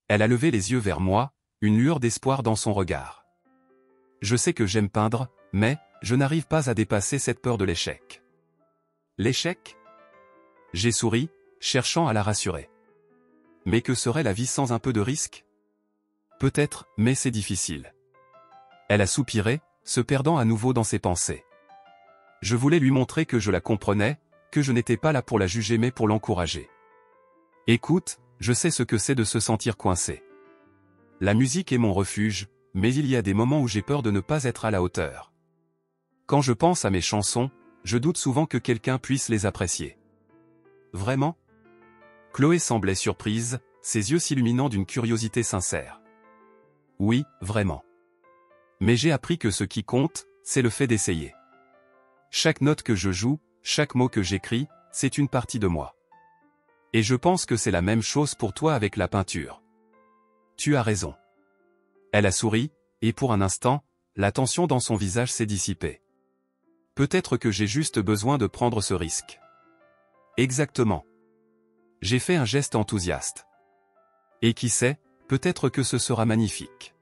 Elle a levé les yeux vers moi, une lueur d'espoir dans son regard. Je sais que j'aime peindre, mais je n'arrive pas à dépasser cette peur de l'échec. L'échec? J'ai souri, cherchant à la rassurer. Mais que serait la vie sans un peu de risque? Peut-être, mais c'est difficile. Elle a soupiré, se perdant à nouveau dans ses pensées. Je voulais lui montrer que je la comprenais, que je n'étais pas là pour la juger mais pour l'encourager. Écoute, je sais ce que c'est de se sentir coincé. La musique est mon refuge, mais il y a des moments où j'ai peur de ne pas être à la hauteur. Quand je pense à mes chansons, je doute souvent que quelqu'un puisse les apprécier. Vraiment? Chloé semblait surprise, ses yeux s'illuminant d'une curiosité sincère. Oui, vraiment. Mais j'ai appris que ce qui compte, c'est le fait d'essayer. Chaque note que je joue, chaque mot que j'écris, c'est une partie de moi. Et je pense que c'est la même chose pour toi avec la peinture. Tu as raison. Elle a souri, et pour un instant, la tension dans son visage s'est dissipée. Peut-être que j'ai juste besoin de prendre ce risque. Exactement. J'ai fait un geste enthousiaste. Et qui sait, peut-être que ce sera magnifique.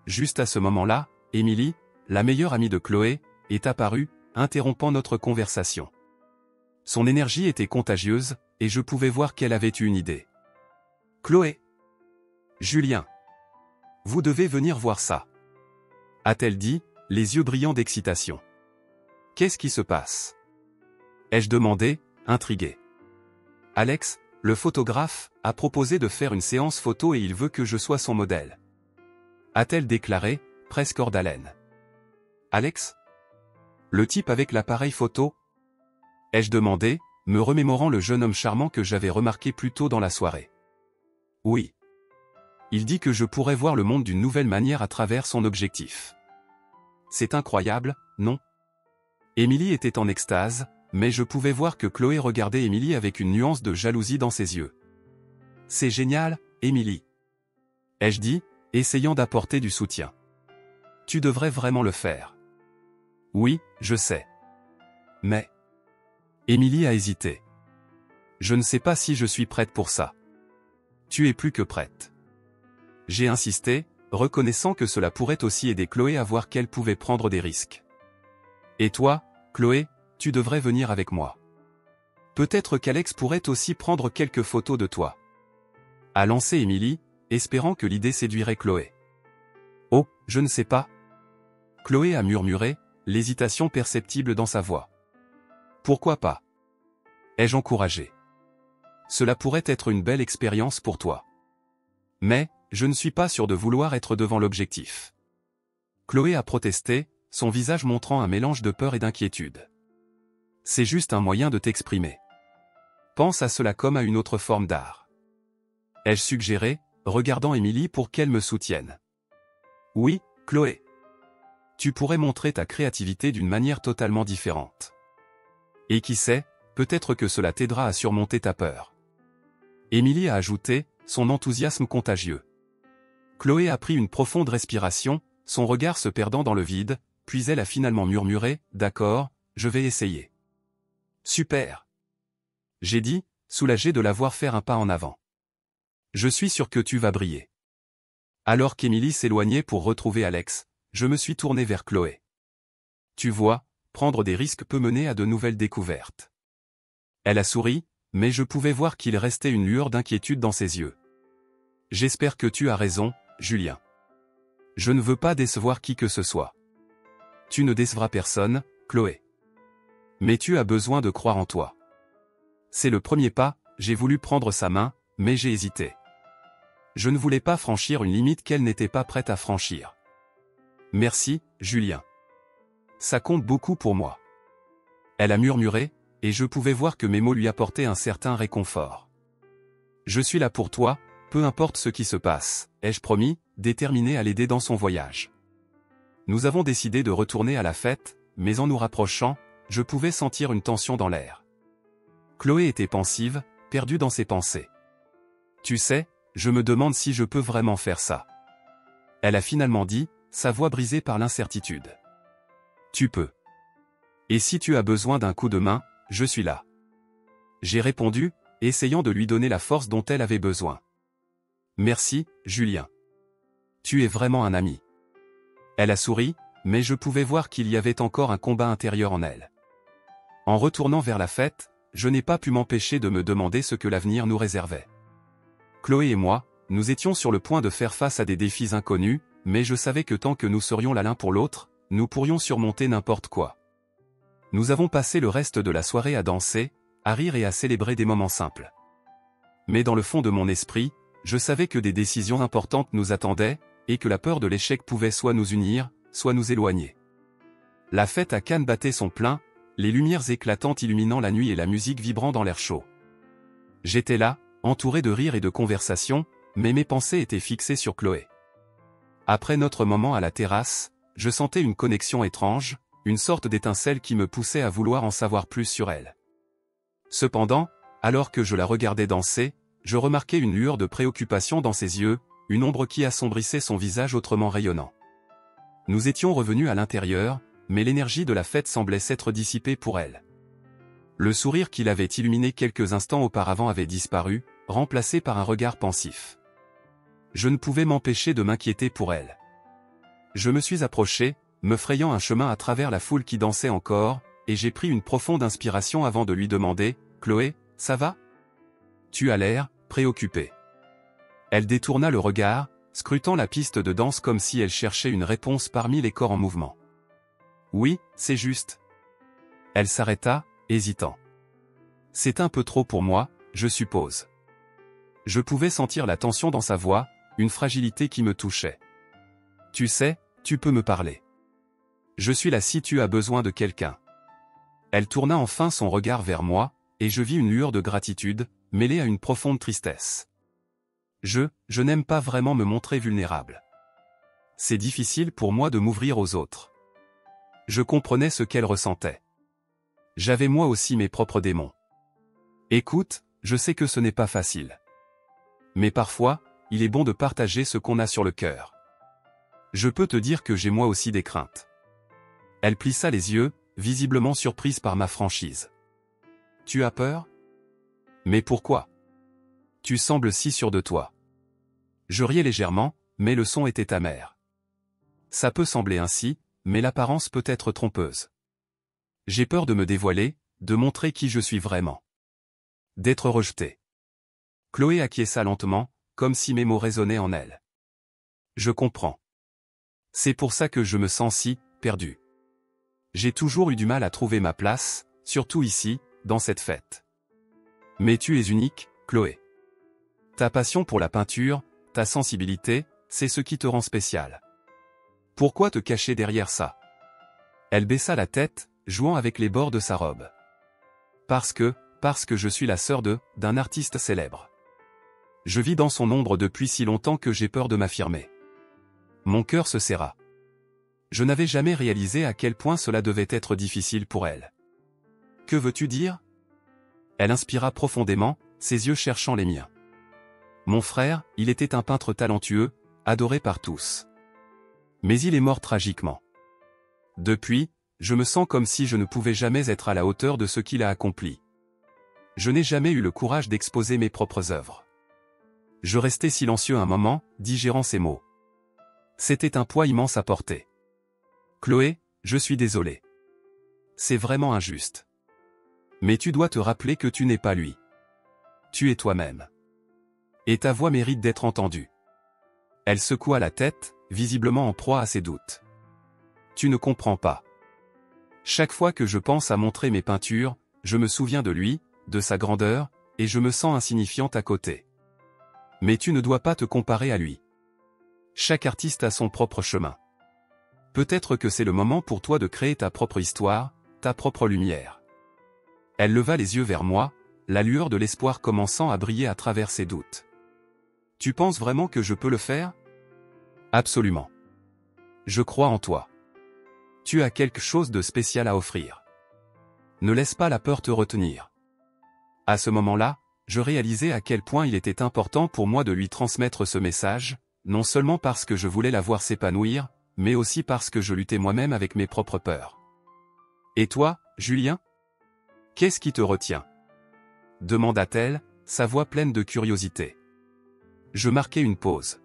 Juste à ce moment-là, Émilie, la meilleure amie de Chloé, est apparue, interrompant notre conversation. Son énergie était contagieuse, et je pouvais voir qu'elle avait eu une idée. Chloé. Julien. Vous devez venir voir ça. A-t-elle dit, les yeux brillants d'excitation. Qu'est-ce qui se passe? Ai-je demandé, intrigué. Alex, le photographe, a proposé de faire une séance photo et il veut que je sois son modèle. A-t-elle déclaré, presque hors d'haleine. Alex? Le type avec l'appareil photo? Ai-je demandé, me remémorant le jeune homme charmant que j'avais remarqué plus tôt dans la soirée. Oui. Il dit que je pourrais voir le monde d'une nouvelle manière à travers son objectif. C'est incroyable, non? Émilie était en extase, mais je pouvais voir que Chloé regardait Émilie avec une nuance de jalousie dans ses yeux. C'est génial, Émilie. Ai-je dit, essayant d'apporter du soutien. Tu devrais vraiment le faire. Oui, je sais. Mais... Émilie a hésité. Je ne sais pas si je suis prête pour ça. Tu es plus que prête. J'ai insisté, reconnaissant que cela pourrait aussi aider Chloé à voir qu'elle pouvait prendre des risques. Et toi, Chloé, tu devrais venir avec moi. Peut-être qu'Alex pourrait aussi prendre quelques photos de toi. A lancé Émilie, espérant que l'idée séduirait Chloé. Oh, je ne sais pas. Chloé a murmuré, l'hésitation perceptible dans sa voix. Pourquoi pas? Ai-je encouragé? Cela pourrait être une belle expérience pour toi. Mais, je ne suis pas sûr de vouloir être devant l'objectif. Chloé a protesté, son visage montrant un mélange de peur et d'inquiétude. C'est juste un moyen de t'exprimer. Pense à cela comme à une autre forme d'art. Ai-je suggéré, regardant Émilie pour qu'elle me soutienne. Oui, Chloé. Tu pourrais montrer ta créativité d'une manière totalement différente. Et qui sait, peut-être que cela t'aidera à surmonter ta peur. Émilie a ajouté, son enthousiasme contagieux. Chloé a pris une profonde respiration, son regard se perdant dans le vide, puis elle a finalement murmuré, « D'accord, je vais essayer. » Super. J'ai dit, soulagé de la voir faire un pas en avant. Je suis sûr que tu vas briller. Alors qu'Émilie s'éloignait pour retrouver Alex, je me suis tourné vers Chloé. Tu vois, prendre des risques peut mener à de nouvelles découvertes. Elle a souri, mais je pouvais voir qu'il restait une lueur d'inquiétude dans ses yeux. J'espère que tu as raison, Julien. Je ne veux pas décevoir qui que ce soit. Tu ne décevras personne, Chloé. Mais tu as besoin de croire en toi. C'est le premier pas, j'ai voulu prendre sa main, mais j'ai hésité. Je ne voulais pas franchir une limite qu'elle n'était pas prête à franchir. Merci, Julien. Ça compte beaucoup pour moi. Elle a murmuré, et je pouvais voir que mes mots lui apportaient un certain réconfort. Je suis là pour toi, peu importe ce qui se passe, ai-je promis, déterminé à l'aider dans son voyage. Nous avons décidé de retourner à la fête, mais en nous rapprochant, je pouvais sentir une tension dans l'air. Chloé était pensive, perdue dans ses pensées. Tu sais, je me demande si je peux vraiment faire ça. Elle a finalement dit, sa voix brisée par l'incertitude. Tu peux. Et si tu as besoin d'un coup de main, je suis là. J'ai répondu, essayant de lui donner la force dont elle avait besoin. Merci, Julien. Tu es vraiment un ami. Elle a souri, mais je pouvais voir qu'il y avait encore un combat intérieur en elle. En retournant vers la fête, je n'ai pas pu m'empêcher de me demander ce que l'avenir nous réservait. Chloé et moi, nous étions sur le point de faire face à des défis inconnus, mais je savais que tant que nous serions là l'un pour l'autre, nous pourrions surmonter n'importe quoi. Nous avons passé le reste de la soirée à danser, à rire et à célébrer des moments simples. Mais dans le fond de mon esprit, je savais que des décisions importantes nous attendaient, et que la peur de l'échec pouvait soit nous unir, soit nous éloigner. La fête à Cannes battait son plein, les lumières éclatantes illuminant la nuit et la musique vibrant dans l'air chaud. J'étais là, entouré de rires et de conversations, mais mes pensées étaient fixées sur Chloé. Après notre moment à la terrasse, je sentais une connexion étrange, une sorte d'étincelle qui me poussait à vouloir en savoir plus sur elle. Cependant, alors que je la regardais danser, je remarquai une lueur de préoccupation dans ses yeux, une ombre qui assombrissait son visage autrement rayonnant. Nous étions revenus à l'intérieur, mais l'énergie de la fête semblait s'être dissipée pour elle. Le sourire qui l'avait illuminé quelques instants auparavant avait disparu, remplacé par un regard pensif. Je ne pouvais m'empêcher de m'inquiéter pour elle. Je me suis approché, me frayant un chemin à travers la foule qui dansait encore, et j'ai pris une profonde inspiration avant de lui demander, « Chloé, ça va ? Tu as l'air préoccupée. » Elle détourna le regard, scrutant la piste de danse comme si elle cherchait une réponse parmi les corps en mouvement. « Oui, c'est juste. » Elle s'arrêta, hésitant. « C'est un peu trop pour moi, je suppose. » Je pouvais sentir la tension dans sa voix, une fragilité qui me touchait. « Tu sais, tu peux me parler. Je suis là si tu as besoin de quelqu'un. » Elle tourna enfin son regard vers moi, et je vis une lueur de gratitude, mêlée à une profonde tristesse. Je n'aime pas vraiment me montrer vulnérable. C'est difficile pour moi de m'ouvrir aux autres. Je comprenais ce qu'elle ressentait. J'avais moi aussi mes propres démons. Écoute, je sais que ce n'est pas facile. Mais parfois, il est bon de partager ce qu'on a sur le cœur. Je peux te dire que j'ai moi aussi des craintes. Elle plissa les yeux, visiblement surprise par ma franchise. Tu as peur? Mais pourquoi? Tu sembles si sûr de toi. Je riais légèrement, mais le son était amer. Ça peut sembler ainsi, mais l'apparence peut être trompeuse. J'ai peur de me dévoiler, de montrer qui je suis vraiment. D'être rejeté. Chloé acquiesça lentement, comme si mes mots résonnaient en elle. Je comprends. C'est pour ça que je me sens si perdu. J'ai toujours eu du mal à trouver ma place, surtout ici, dans cette fête. Mais tu es unique, Chloé. Ta passion pour la peinture, ta sensibilité, c'est ce qui te rend spécial. Pourquoi te cacher derrière ça? Elle baissa la tête, jouant avec les bords de sa robe. Parce que je suis la sœur d'un artiste célèbre. Je vis dans son ombre depuis si longtemps que j'ai peur de m'affirmer. Mon cœur se serra. Je n'avais jamais réalisé à quel point cela devait être difficile pour elle. Que veux-tu dire? Elle inspira profondément, ses yeux cherchant les miens. Mon frère, il était un peintre talentueux, adoré par tous. Mais il est mort tragiquement. Depuis, je me sens comme si je ne pouvais jamais être à la hauteur de ce qu'il a accompli. Je n'ai jamais eu le courage d'exposer mes propres œuvres. Je restai silencieux un moment, digérant ces mots. C'était un poids immense à porter. Chloé, je suis désolé. C'est vraiment injuste. Mais tu dois te rappeler que tu n'es pas lui. Tu es toi-même. Et ta voix mérite d'être entendue. Elle secoua la tête, visiblement en proie à ses doutes. Tu ne comprends pas. Chaque fois que je pense à montrer mes peintures, je me souviens de lui, de sa grandeur, et je me sens insignifiante à côté. Mais tu ne dois pas te comparer à lui. Chaque artiste a son propre chemin. Peut-être que c'est le moment pour toi de créer ta propre histoire, ta propre lumière. Elle leva les yeux vers moi, la lueur de l'espoir commençant à briller à travers ses doutes. Tu penses vraiment que je peux le faire? Absolument. Je crois en toi. Tu as quelque chose de spécial à offrir. Ne laisse pas la peur te retenir. À ce moment-là, je réalisais à quel point il était important pour moi de lui transmettre ce message, non seulement parce que je voulais la voir s'épanouir, mais aussi parce que je luttais moi-même avec mes propres peurs. Et toi, Julien? Qu'est-ce qui te retient? Demanda-t-elle, sa voix pleine de curiosité. Je marquai une pause.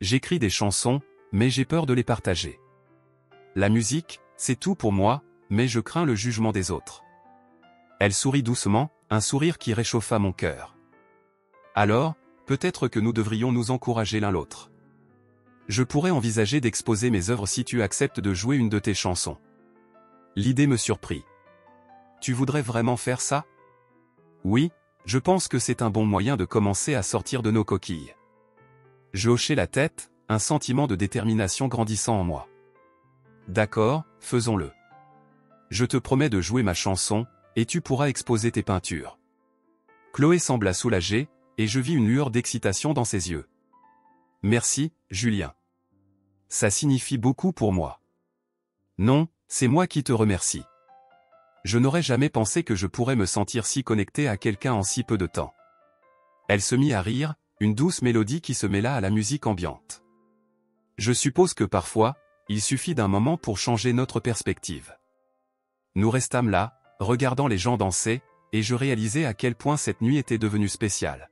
J'écris des chansons, mais j'ai peur de les partager. La musique, c'est tout pour moi, mais je crains le jugement des autres. Elle sourit doucement, un sourire qui réchauffa mon cœur. Alors, peut-être que nous devrions nous encourager l'un l'autre. Je pourrais envisager d'exposer mes œuvres si tu acceptes de jouer une de tes chansons. L'idée me surprit. Tu voudrais vraiment faire ça? Oui, je pense que c'est un bon moyen de commencer à sortir de nos coquilles. Je hochai la tête, un sentiment de détermination grandissant en moi. D'accord, faisons-le. Je te promets de jouer ma chanson, et tu pourras exposer tes peintures. Chloé sembla soulagée, et je vis une lueur d'excitation dans ses yeux. Merci, Julien. Ça signifie beaucoup pour moi. Non, c'est moi qui te remercie. Je n'aurais jamais pensé que je pourrais me sentir si connecté à quelqu'un en si peu de temps. Elle se mit à rire, une douce mélodie qui se mêla à la musique ambiante. Je suppose que parfois, il suffit d'un moment pour changer notre perspective. Nous restâmes là, regardant les gens danser, et je réalisais à quel point cette nuit était devenue spéciale.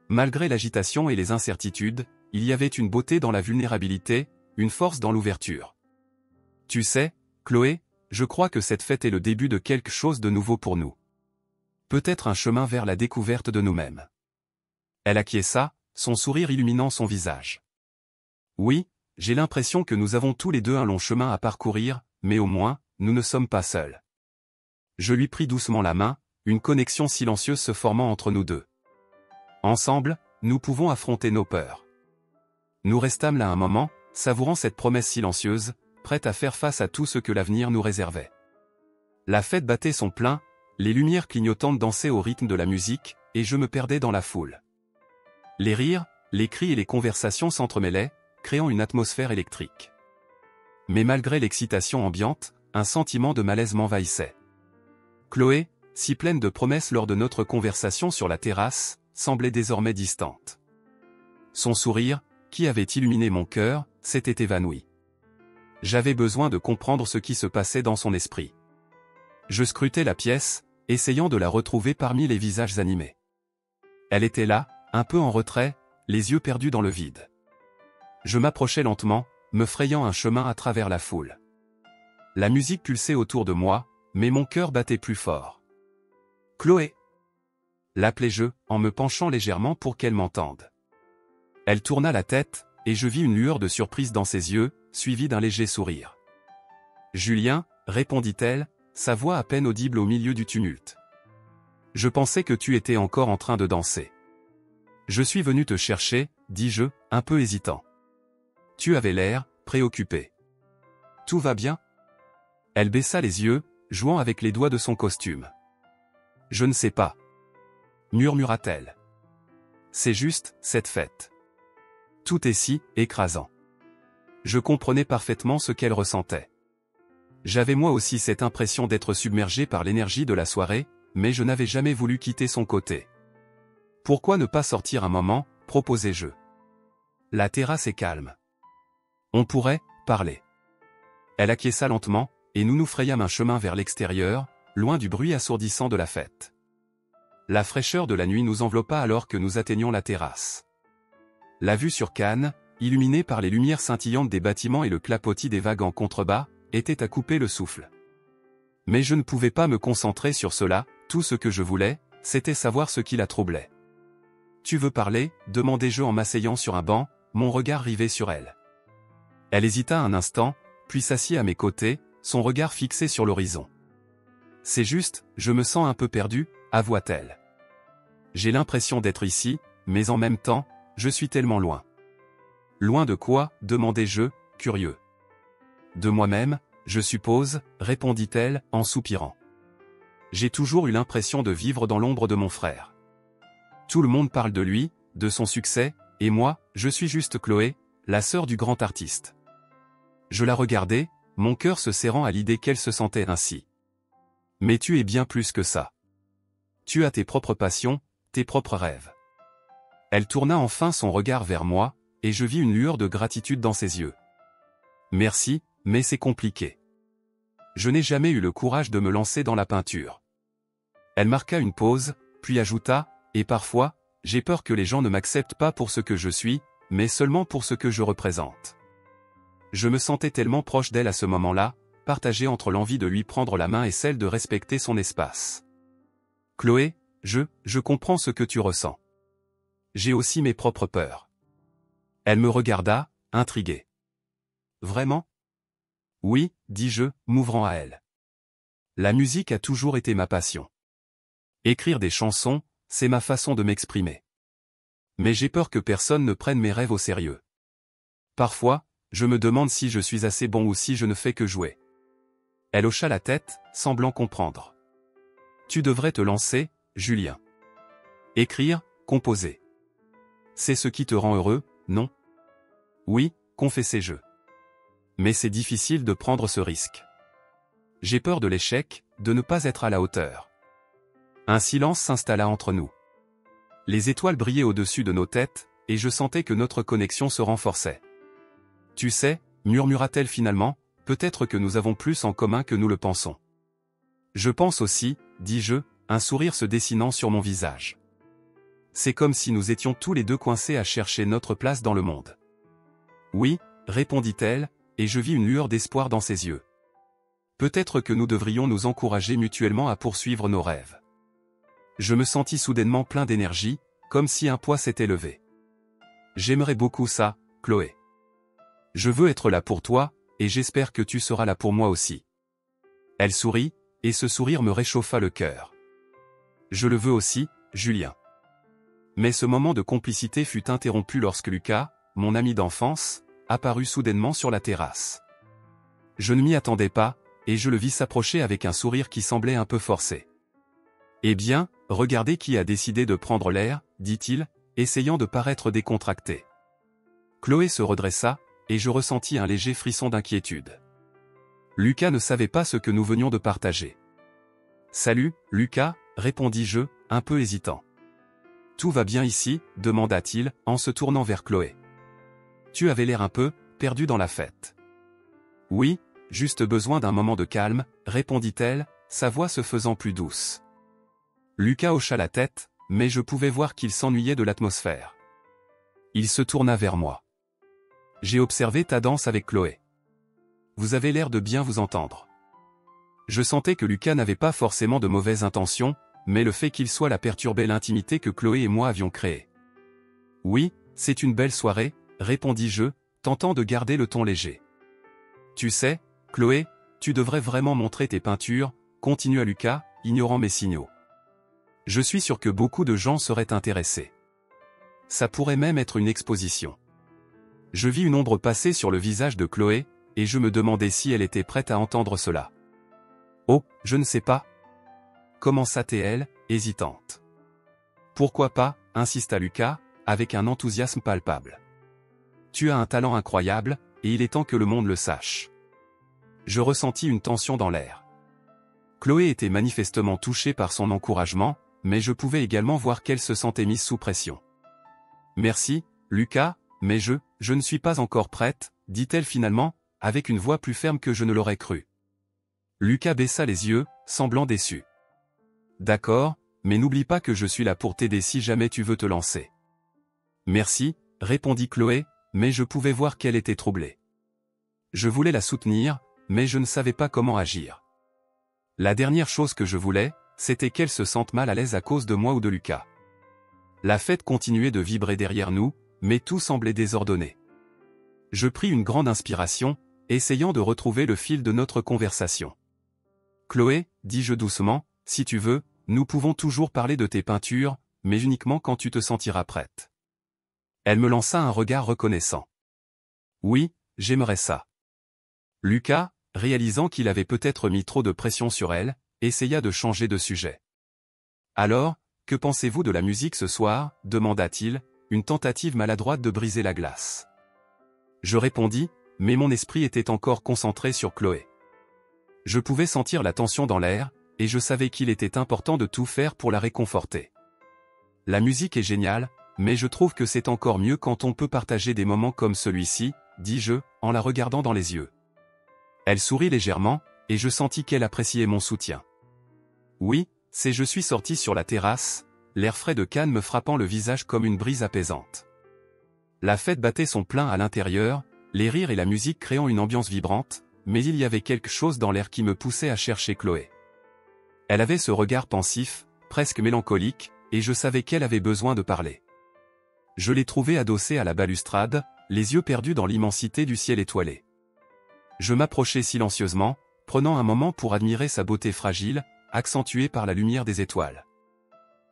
Malgré l'agitation et les incertitudes, il y avait une beauté dans la vulnérabilité, une force dans l'ouverture. Tu sais, Chloé, je crois que cette fête est le début de quelque chose de nouveau pour nous. Peut-être un chemin vers la découverte de nous-mêmes. Elle acquiesça, son sourire illuminant son visage. Oui, j'ai l'impression que nous avons tous les deux un long chemin à parcourir, mais au moins, nous ne sommes pas seuls. Je lui pris doucement la main, une connexion silencieuse se formant entre nous deux. Ensemble, nous pouvons affronter nos peurs. Nous restâmes là un moment, savourant cette promesse silencieuse, prête à faire face à tout ce que l'avenir nous réservait. La fête battait son plein, les lumières clignotantes dansaient au rythme de la musique, et je me perdais dans la foule. Les rires, les cris et les conversations s'entremêlaient, créant une atmosphère électrique. Mais malgré l'excitation ambiante, un sentiment de malaise m'envahissait. Chloé, si pleine de promesses lors de notre conversation sur la terrasse, semblait désormais distante. Son sourire, qui avait illuminé mon cœur, s'était évanoui. J'avais besoin de comprendre ce qui se passait dans son esprit. Je scrutais la pièce, essayant de la retrouver parmi les visages animés. Elle était là, un peu en retrait, les yeux perdus dans le vide. Je m'approchais lentement, me frayant un chemin à travers la foule. La musique pulsait autour de moi, mais mon cœur battait plus fort. « Chloé !» l'appelai-je, en me penchant légèrement pour qu'elle m'entende. Elle tourna la tête, et je vis une lueur de surprise dans ses yeux, suivie d'un léger sourire. « Julien !» répondit-elle, sa voix à peine audible au milieu du tumulte. « Je pensais que tu étais encore en train de danser. »« Je suis venu te chercher, » dis-je, un peu hésitant. « Tu avais l'air préoccupé. »« Tout va bien ?» Elle baissa les yeux, jouant avec les doigts de son costume. « Je ne sais pas. » murmura-t-elle. « C'est juste, cette fête. Tout est si écrasant. » Je comprenais parfaitement ce qu'elle ressentait. J'avais moi aussi cette impression d'être submergé par l'énergie de la soirée, mais je n'avais jamais voulu quitter son côté. « Pourquoi ne pas sortir un moment ?» proposai-je. « La terrasse est calme. On pourrait parler. » Elle acquiesça lentement, et nous nous frayâmes un chemin vers l'extérieur, loin du bruit assourdissant de la fête. La fraîcheur de la nuit nous enveloppa alors que nous atteignions la terrasse. La vue sur Cannes, illuminée par les lumières scintillantes des bâtiments et le clapotis des vagues en contrebas, était à couper le souffle. Mais je ne pouvais pas me concentrer sur cela, tout ce que je voulais, c'était savoir ce qui la troublait. « Tu veux parler ?» demandai-je en m'asseyant sur un banc, mon regard rivé sur elle. Elle hésita un instant, puis s'assit à mes côtés, son regard fixé sur l'horizon. « C'est juste, je me sens un peu perdu, » avoua-t-elle. « J'ai l'impression d'être ici, mais en même temps, je suis tellement loin. »« Loin de quoi ?» demandai-je, curieux. « De moi-même, je suppose, » répondit-elle, en soupirant. « J'ai toujours eu l'impression de vivre dans l'ombre de mon frère. Tout le monde parle de lui, de son succès, et moi, je suis juste Chloé, la sœur du grand artiste. » Je la regardais, mon cœur se serrant à l'idée qu'elle se sentait ainsi. « Mais tu es bien plus que ça. Tu as tes propres passions, tes propres rêves. » Elle tourna enfin son regard vers moi, et je vis une lueur de gratitude dans ses yeux. « Merci, mais c'est compliqué. Je n'ai jamais eu le courage de me lancer dans la peinture. » Elle marqua une pause, puis ajouta, « Et parfois, j'ai peur que les gens ne m'acceptent pas pour ce que je suis, mais seulement pour ce que je représente. » Je me sentais tellement proche d'elle à ce moment-là, partagé entre l'envie de lui prendre la main et celle de respecter son espace. « Chloé, je comprends ce que tu ressens. J'ai aussi mes propres peurs. » Elle me regarda, intriguée. « Vraiment ? » « Oui, » dis-je, m'ouvrant à elle. « La musique a toujours été ma passion. Écrire des chansons, c'est ma façon de m'exprimer. Mais j'ai peur que personne ne prenne mes rêves au sérieux. Parfois, je me demande si je suis assez bon ou si je ne fais que jouer. » Elle hocha la tête, semblant comprendre. « Tu devrais te lancer, Julien. Écrire, composer. C'est ce qui te rend heureux, non ? » « Oui, » confessai-je. « Mais c'est difficile de prendre ce risque. J'ai peur de l'échec, de ne pas être à la hauteur. » Un silence s'installa entre nous. Les étoiles brillaient au-dessus de nos têtes, et je sentais que notre connexion se renforçait. « Tu sais, » murmura-t-elle finalement, « peut-être que nous avons plus en commun que nous le pensons. »« Je pense aussi, » dis-je, un sourire se dessinant sur mon visage. « C'est comme si nous étions tous les deux coincés à chercher notre place dans le monde. »« Oui, » répondit-elle, et je vis une lueur d'espoir dans ses yeux. « Peut-être que nous devrions nous encourager mutuellement à poursuivre nos rêves. » Je me sentis soudainement plein d'énergie, comme si un poids s'était levé. « J'aimerais beaucoup ça, Chloé. Je veux être là pour toi, et j'espère que tu seras là pour moi aussi. » Elle sourit, et ce sourire me réchauffa le cœur. « Je le veux aussi, Julien. » Mais ce moment de complicité fut interrompu lorsque Lucas, mon ami d'enfance, apparut soudainement sur la terrasse. Je ne m'y attendais pas, et je le vis s'approcher avec un sourire qui semblait un peu forcé. « Eh bien, regardez qui a décidé de prendre l'air, » dit-il, essayant de paraître décontracté. Chloé se redressa, et je ressentis un léger frisson d'inquiétude. Lucas ne savait pas ce que nous venions de partager. « Salut, Lucas » répondis-je, un peu hésitant. « Tout va bien ici, demanda-t-il, en se tournant vers Chloé. Tu avais l'air un peu perdu dans la fête. Oui, juste besoin d'un moment de calme, répondit-elle, sa voix se faisant plus douce. Lucas hocha la tête, mais je pouvais voir qu'il s'ennuyait de l'atmosphère. Il se tourna vers moi. J'ai observé ta danse avec Chloé. Vous avez l'air de bien vous entendre. Je sentais que Lucas n'avait pas forcément de mauvaises intentions, mais le fait qu'il soit là perturbait l'intimité que Chloé et moi avions créée. Oui, c'est une belle soirée, répondis-je, tentant de garder le ton léger. Tu sais, Chloé, tu devrais vraiment montrer tes peintures, continua Lucas, ignorant mes signaux. Je suis sûr que beaucoup de gens seraient intéressés. Ça pourrait même être une exposition. Je vis une ombre passer sur le visage de Chloé, et je me demandais si elle était prête à entendre cela. Oh, je ne sais pas. Commença-t-elle, hésitante. Pourquoi pas, insista Lucas, avec un enthousiasme palpable. Tu as un talent incroyable, et il est temps que le monde le sache. Je ressentis une tension dans l'air. Chloé était manifestement touchée par son encouragement, mais je pouvais également voir qu'elle se sentait mise sous pression. Merci, Lucas, mais je ne suis pas encore prête, dit-elle finalement, avec une voix plus ferme que je ne l'aurais cru. Lucas baissa les yeux, semblant déçu. D'accord, mais n'oublie pas que je suis là pour t'aider si jamais tu veux te lancer. Merci, répondit Chloé, mais je pouvais voir qu'elle était troublée. Je voulais la soutenir, mais je ne savais pas comment agir. La dernière chose que je voulais, c'était qu'elle se sente mal à l'aise à cause de moi ou de Lucas. La fête continuait de vibrer derrière nous, mais tout semblait désordonné. Je pris une grande inspiration, essayant de retrouver le fil de notre conversation. Chloé, dis-je doucement, si tu veux, nous pouvons toujours parler de tes peintures, mais uniquement quand tu te sentiras prête. Elle me lança un regard reconnaissant. Oui, j'aimerais ça. Lucas, réalisant qu'il avait peut-être mis trop de pression sur elle, essaya de changer de sujet. Alors, que pensez-vous de la musique ce soir, demanda-t-il, une tentative maladroite de briser la glace. Je répondis, mais mon esprit était encore concentré sur Chloé. Je pouvais sentir la tension dans l'air, et je savais qu'il était important de tout faire pour la réconforter. La musique est géniale, mais je trouve que c'est encore mieux quand on peut partager des moments comme celui-ci, dis-je, en la regardant dans les yeux. Elle sourit légèrement, et je sentis qu'elle appréciait mon soutien. Oui, je suis sorti sur la terrasse, l'air frais de Cannes me frappant le visage comme une brise apaisante. La fête battait son plein à l'intérieur, les rires et la musique créant une ambiance vibrante, mais il y avait quelque chose dans l'air qui me poussait à chercher Chloé. Elle avait ce regard pensif, presque mélancolique, et je savais qu'elle avait besoin de parler. Je l'ai trouvée adossée à la balustrade, les yeux perdus dans l'immensité du ciel étoilé. Je m'approchai silencieusement, prenant un moment pour admirer sa beauté fragile, accentuée par la lumière des étoiles.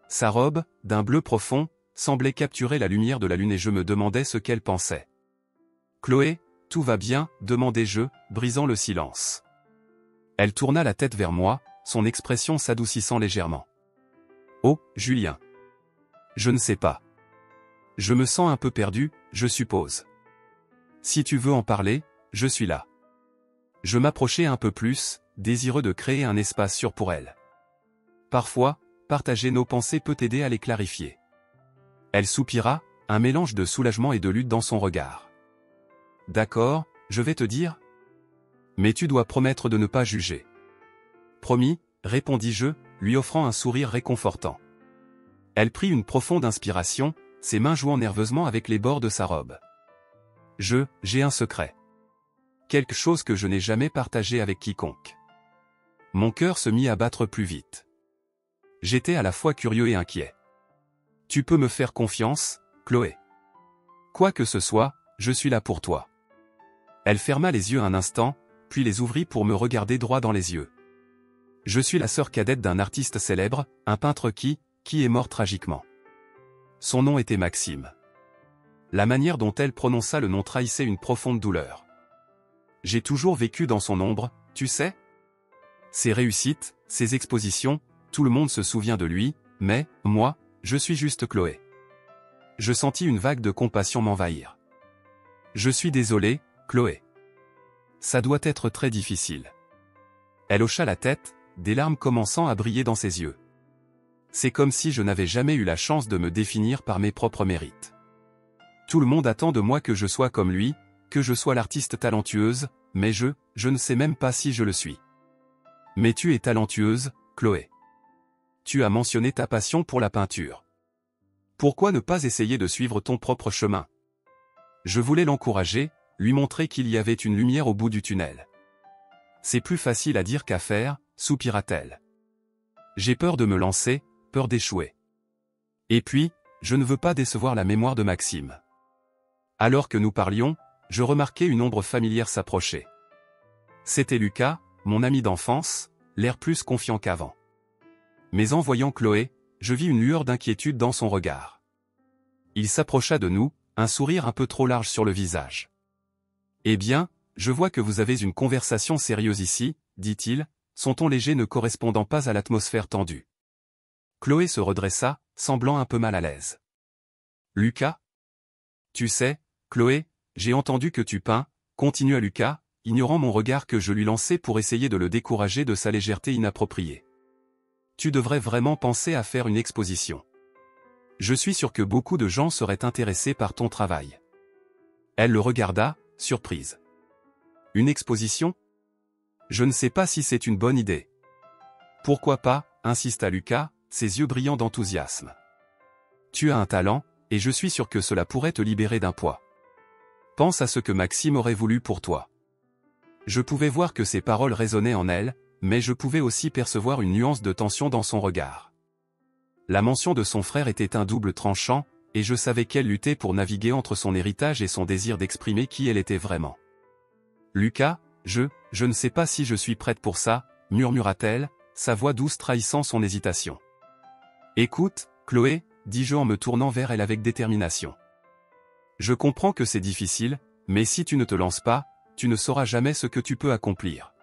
Sa robe, d'un bleu profond, semblait capturer la lumière de la lune et je me demandais ce qu'elle pensait. « Chloé, tout va bien ?» demandai-je, brisant le silence. Elle tourna la tête vers moi, son expression s'adoucissant légèrement. « Oh, Julien. Je ne sais pas. Je me sens un peu perdu, je suppose. Si tu veux en parler, je suis là. » Je m'approchai un peu plus, désireux de créer un espace sûr pour elle. Parfois, partager nos pensées peut aider à les clarifier. Elle soupira, un mélange de soulagement et de lutte dans son regard. « D'accord, je vais te dire. Mais tu dois promettre de ne pas juger. » « Promis, » répondis-je, lui offrant un sourire réconfortant. Elle prit une profonde inspiration, ses mains jouant nerveusement avec les bords de sa robe. « J'ai un secret. Quelque chose que je n'ai jamais partagé avec quiconque. » Mon cœur se mit à battre plus vite. J'étais à la fois curieux et inquiet. « Tu peux me faire confiance, Chloé. Quoi que ce soit, je suis là pour toi. » Elle ferma les yeux un instant, puis les ouvrit pour me regarder droit dans les yeux. « Je suis la sœur cadette d'un artiste célèbre, un peintre qui est mort tragiquement. Son nom était Maxime. » La manière dont elle prononça le nom trahissait une profonde douleur. J'ai toujours vécu dans son ombre, tu sais. Ses réussites, ses expositions, tout le monde se souvient de lui, mais, moi, je suis juste Chloé. Je sentis une vague de compassion m'envahir. Je suis désolé, Chloé. Ça doit être très difficile. Elle hocha la tête, des larmes commençant à briller dans ses yeux. C'est comme si je n'avais jamais eu la chance de me définir par mes propres mérites. Tout le monde attend de moi que je sois comme lui, que je sois l'artiste talentueuse, mais je ne sais même pas si je le suis. Mais tu es talentueuse, Chloé. Tu as mentionné ta passion pour la peinture. Pourquoi ne pas essayer de suivre ton propre chemin? Je voulais l'encourager, lui montrer qu'il y avait une lumière au bout du tunnel. C'est plus facile à dire qu'à faire, soupira-t-elle. J'ai peur de me lancer, peur d'échouer. Et puis, je ne veux pas décevoir la mémoire de Maxime. Alors que nous parlions, je remarquai une ombre familière s'approcher. C'était Lucas, mon ami d'enfance, l'air plus confiant qu'avant. Mais en voyant Chloé, je vis une lueur d'inquiétude dans son regard. Il s'approcha de nous, un sourire un peu trop large sur le visage. « Eh bien, je vois que vous avez une conversation sérieuse ici, » dit-il, son ton léger ne correspondant pas à l'atmosphère tendue. Chloé se redressa, semblant un peu mal à l'aise. « Lucas ? Tu sais, Chloé, j'ai entendu que tu peins, » continua Lucas, ignorant mon regard que je lui lançais pour essayer de le décourager de sa légèreté inappropriée. « Tu devrais vraiment penser à faire une exposition. Je suis sûr que beaucoup de gens seraient intéressés par ton travail. » Elle le regarda, surprise. « Une exposition ? Je ne sais pas si c'est une bonne idée. »« Pourquoi pas ?» insista Lucas, ses yeux brillants d'enthousiasme. « Tu as un talent, et je suis sûr que cela pourrait te libérer d'un poids. Pense à ce que Maxime aurait voulu pour toi. » Je pouvais voir que ses paroles résonnaient en elle, mais je pouvais aussi percevoir une nuance de tension dans son regard. La mention de son frère était un double tranchant, et je savais qu'elle luttait pour naviguer entre son héritage et son désir d'exprimer qui elle était vraiment. « Lucas, je ne sais pas si je suis prête pour ça, » murmura-t-elle, sa voix douce trahissant son hésitation. « Écoute, Chloé, » dis-je en me tournant vers elle avec détermination. « Je comprends que c'est difficile, mais si tu ne te lances pas, tu ne sauras jamais ce que tu peux accomplir. »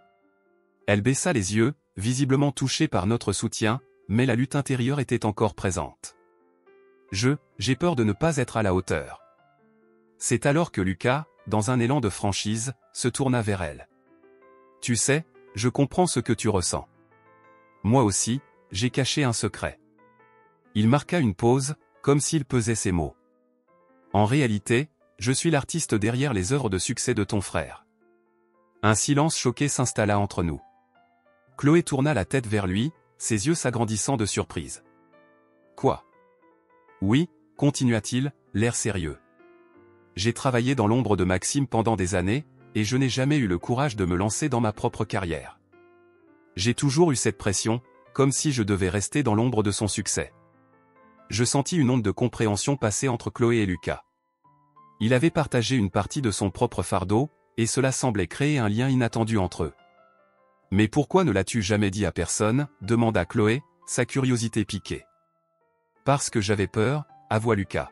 Elle baissa les yeux, visiblement touchée par notre soutien, mais la lutte intérieure était encore présente. J'ai peur de ne pas être à la hauteur. C'est alors que Lucas, dans un élan de franchise, se tourna vers elle. Tu sais, je comprends ce que tu ressens. Moi aussi, j'ai caché un secret. Il marqua une pause, comme s'il pesait ses mots. En réalité, je suis l'artiste derrière les œuvres de succès de ton frère. Un silence choqué s'installa entre nous. Chloé tourna la tête vers lui, ses yeux s'agrandissant de surprise. Quoi ? Oui, continua-t-il, l'air sérieux. J'ai travaillé dans l'ombre de Maxime pendant des années, et je n'ai jamais eu le courage de me lancer dans ma propre carrière. J'ai toujours eu cette pression, comme si je devais rester dans l'ombre de son succès. Je sentis une onde de compréhension passer entre Chloé et Lucas. Il avait partagé une partie de son propre fardeau, et cela semblait créer un lien inattendu entre eux. « Mais pourquoi ne l'as-tu jamais dit à personne ?» demanda Chloé, sa curiosité piquée. « Parce que j'avais peur, » avoua Lucas.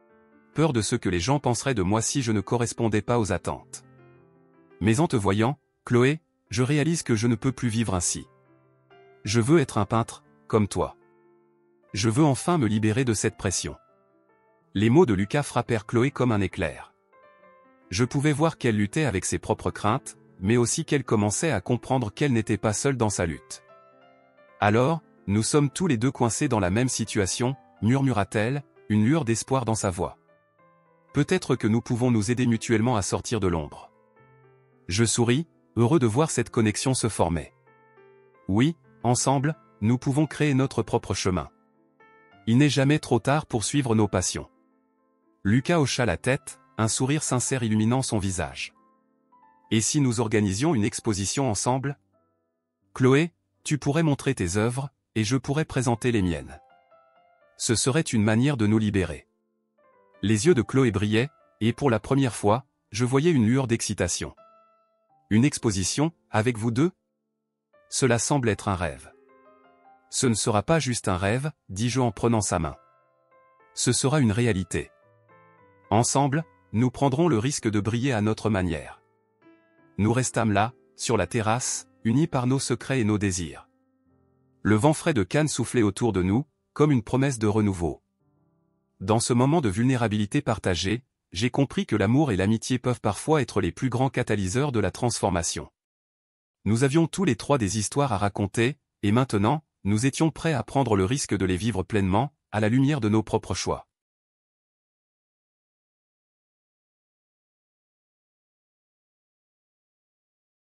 « Peur de ce que les gens penseraient de moi si je ne correspondais pas aux attentes. Mais en te voyant, Chloé, je réalise que je ne peux plus vivre ainsi. Je veux être un peintre, comme toi. Je veux enfin me libérer de cette pression. » Les mots de Lucas frappèrent Chloé comme un éclair. Je pouvais voir qu'elle luttait avec ses propres craintes, mais aussi qu'elle commençait à comprendre qu'elle n'était pas seule dans sa lutte. « Alors, nous sommes tous les deux coincés dans la même situation, » murmura-t-elle, une lueur d'espoir dans sa voix. « Peut-être que nous pouvons nous aider mutuellement à sortir de l'ombre. » Je souris, heureux de voir cette connexion se former. Oui, ensemble, nous pouvons créer notre propre chemin. Il n'est jamais trop tard pour suivre nos passions. Lucas hocha la tête, un sourire sincère illuminant son visage. Et si nous organisions une exposition ensemble ? Chloé, tu pourrais montrer tes œuvres, et je pourrais présenter les miennes. Ce serait une manière de nous libérer. Les yeux de Chloé brillaient, et pour la première fois, je voyais une lueur d'excitation. Une exposition, avec vous deux ? Cela semble être un rêve. Ce ne sera pas juste un rêve, dis-je en prenant sa main. Ce sera une réalité. Ensemble, nous prendrons le risque de briller à notre manière. Nous restâmes là, sur la terrasse, unis par nos secrets et nos désirs. Le vent frais de Cannes soufflait autour de nous, comme une promesse de renouveau. Dans ce moment de vulnérabilité partagée, j'ai compris que l'amour et l'amitié peuvent parfois être les plus grands catalyseurs de la transformation. Nous avions tous les trois des histoires à raconter, et maintenant, nous étions prêts à prendre le risque de les vivre pleinement, à la lumière de nos propres choix.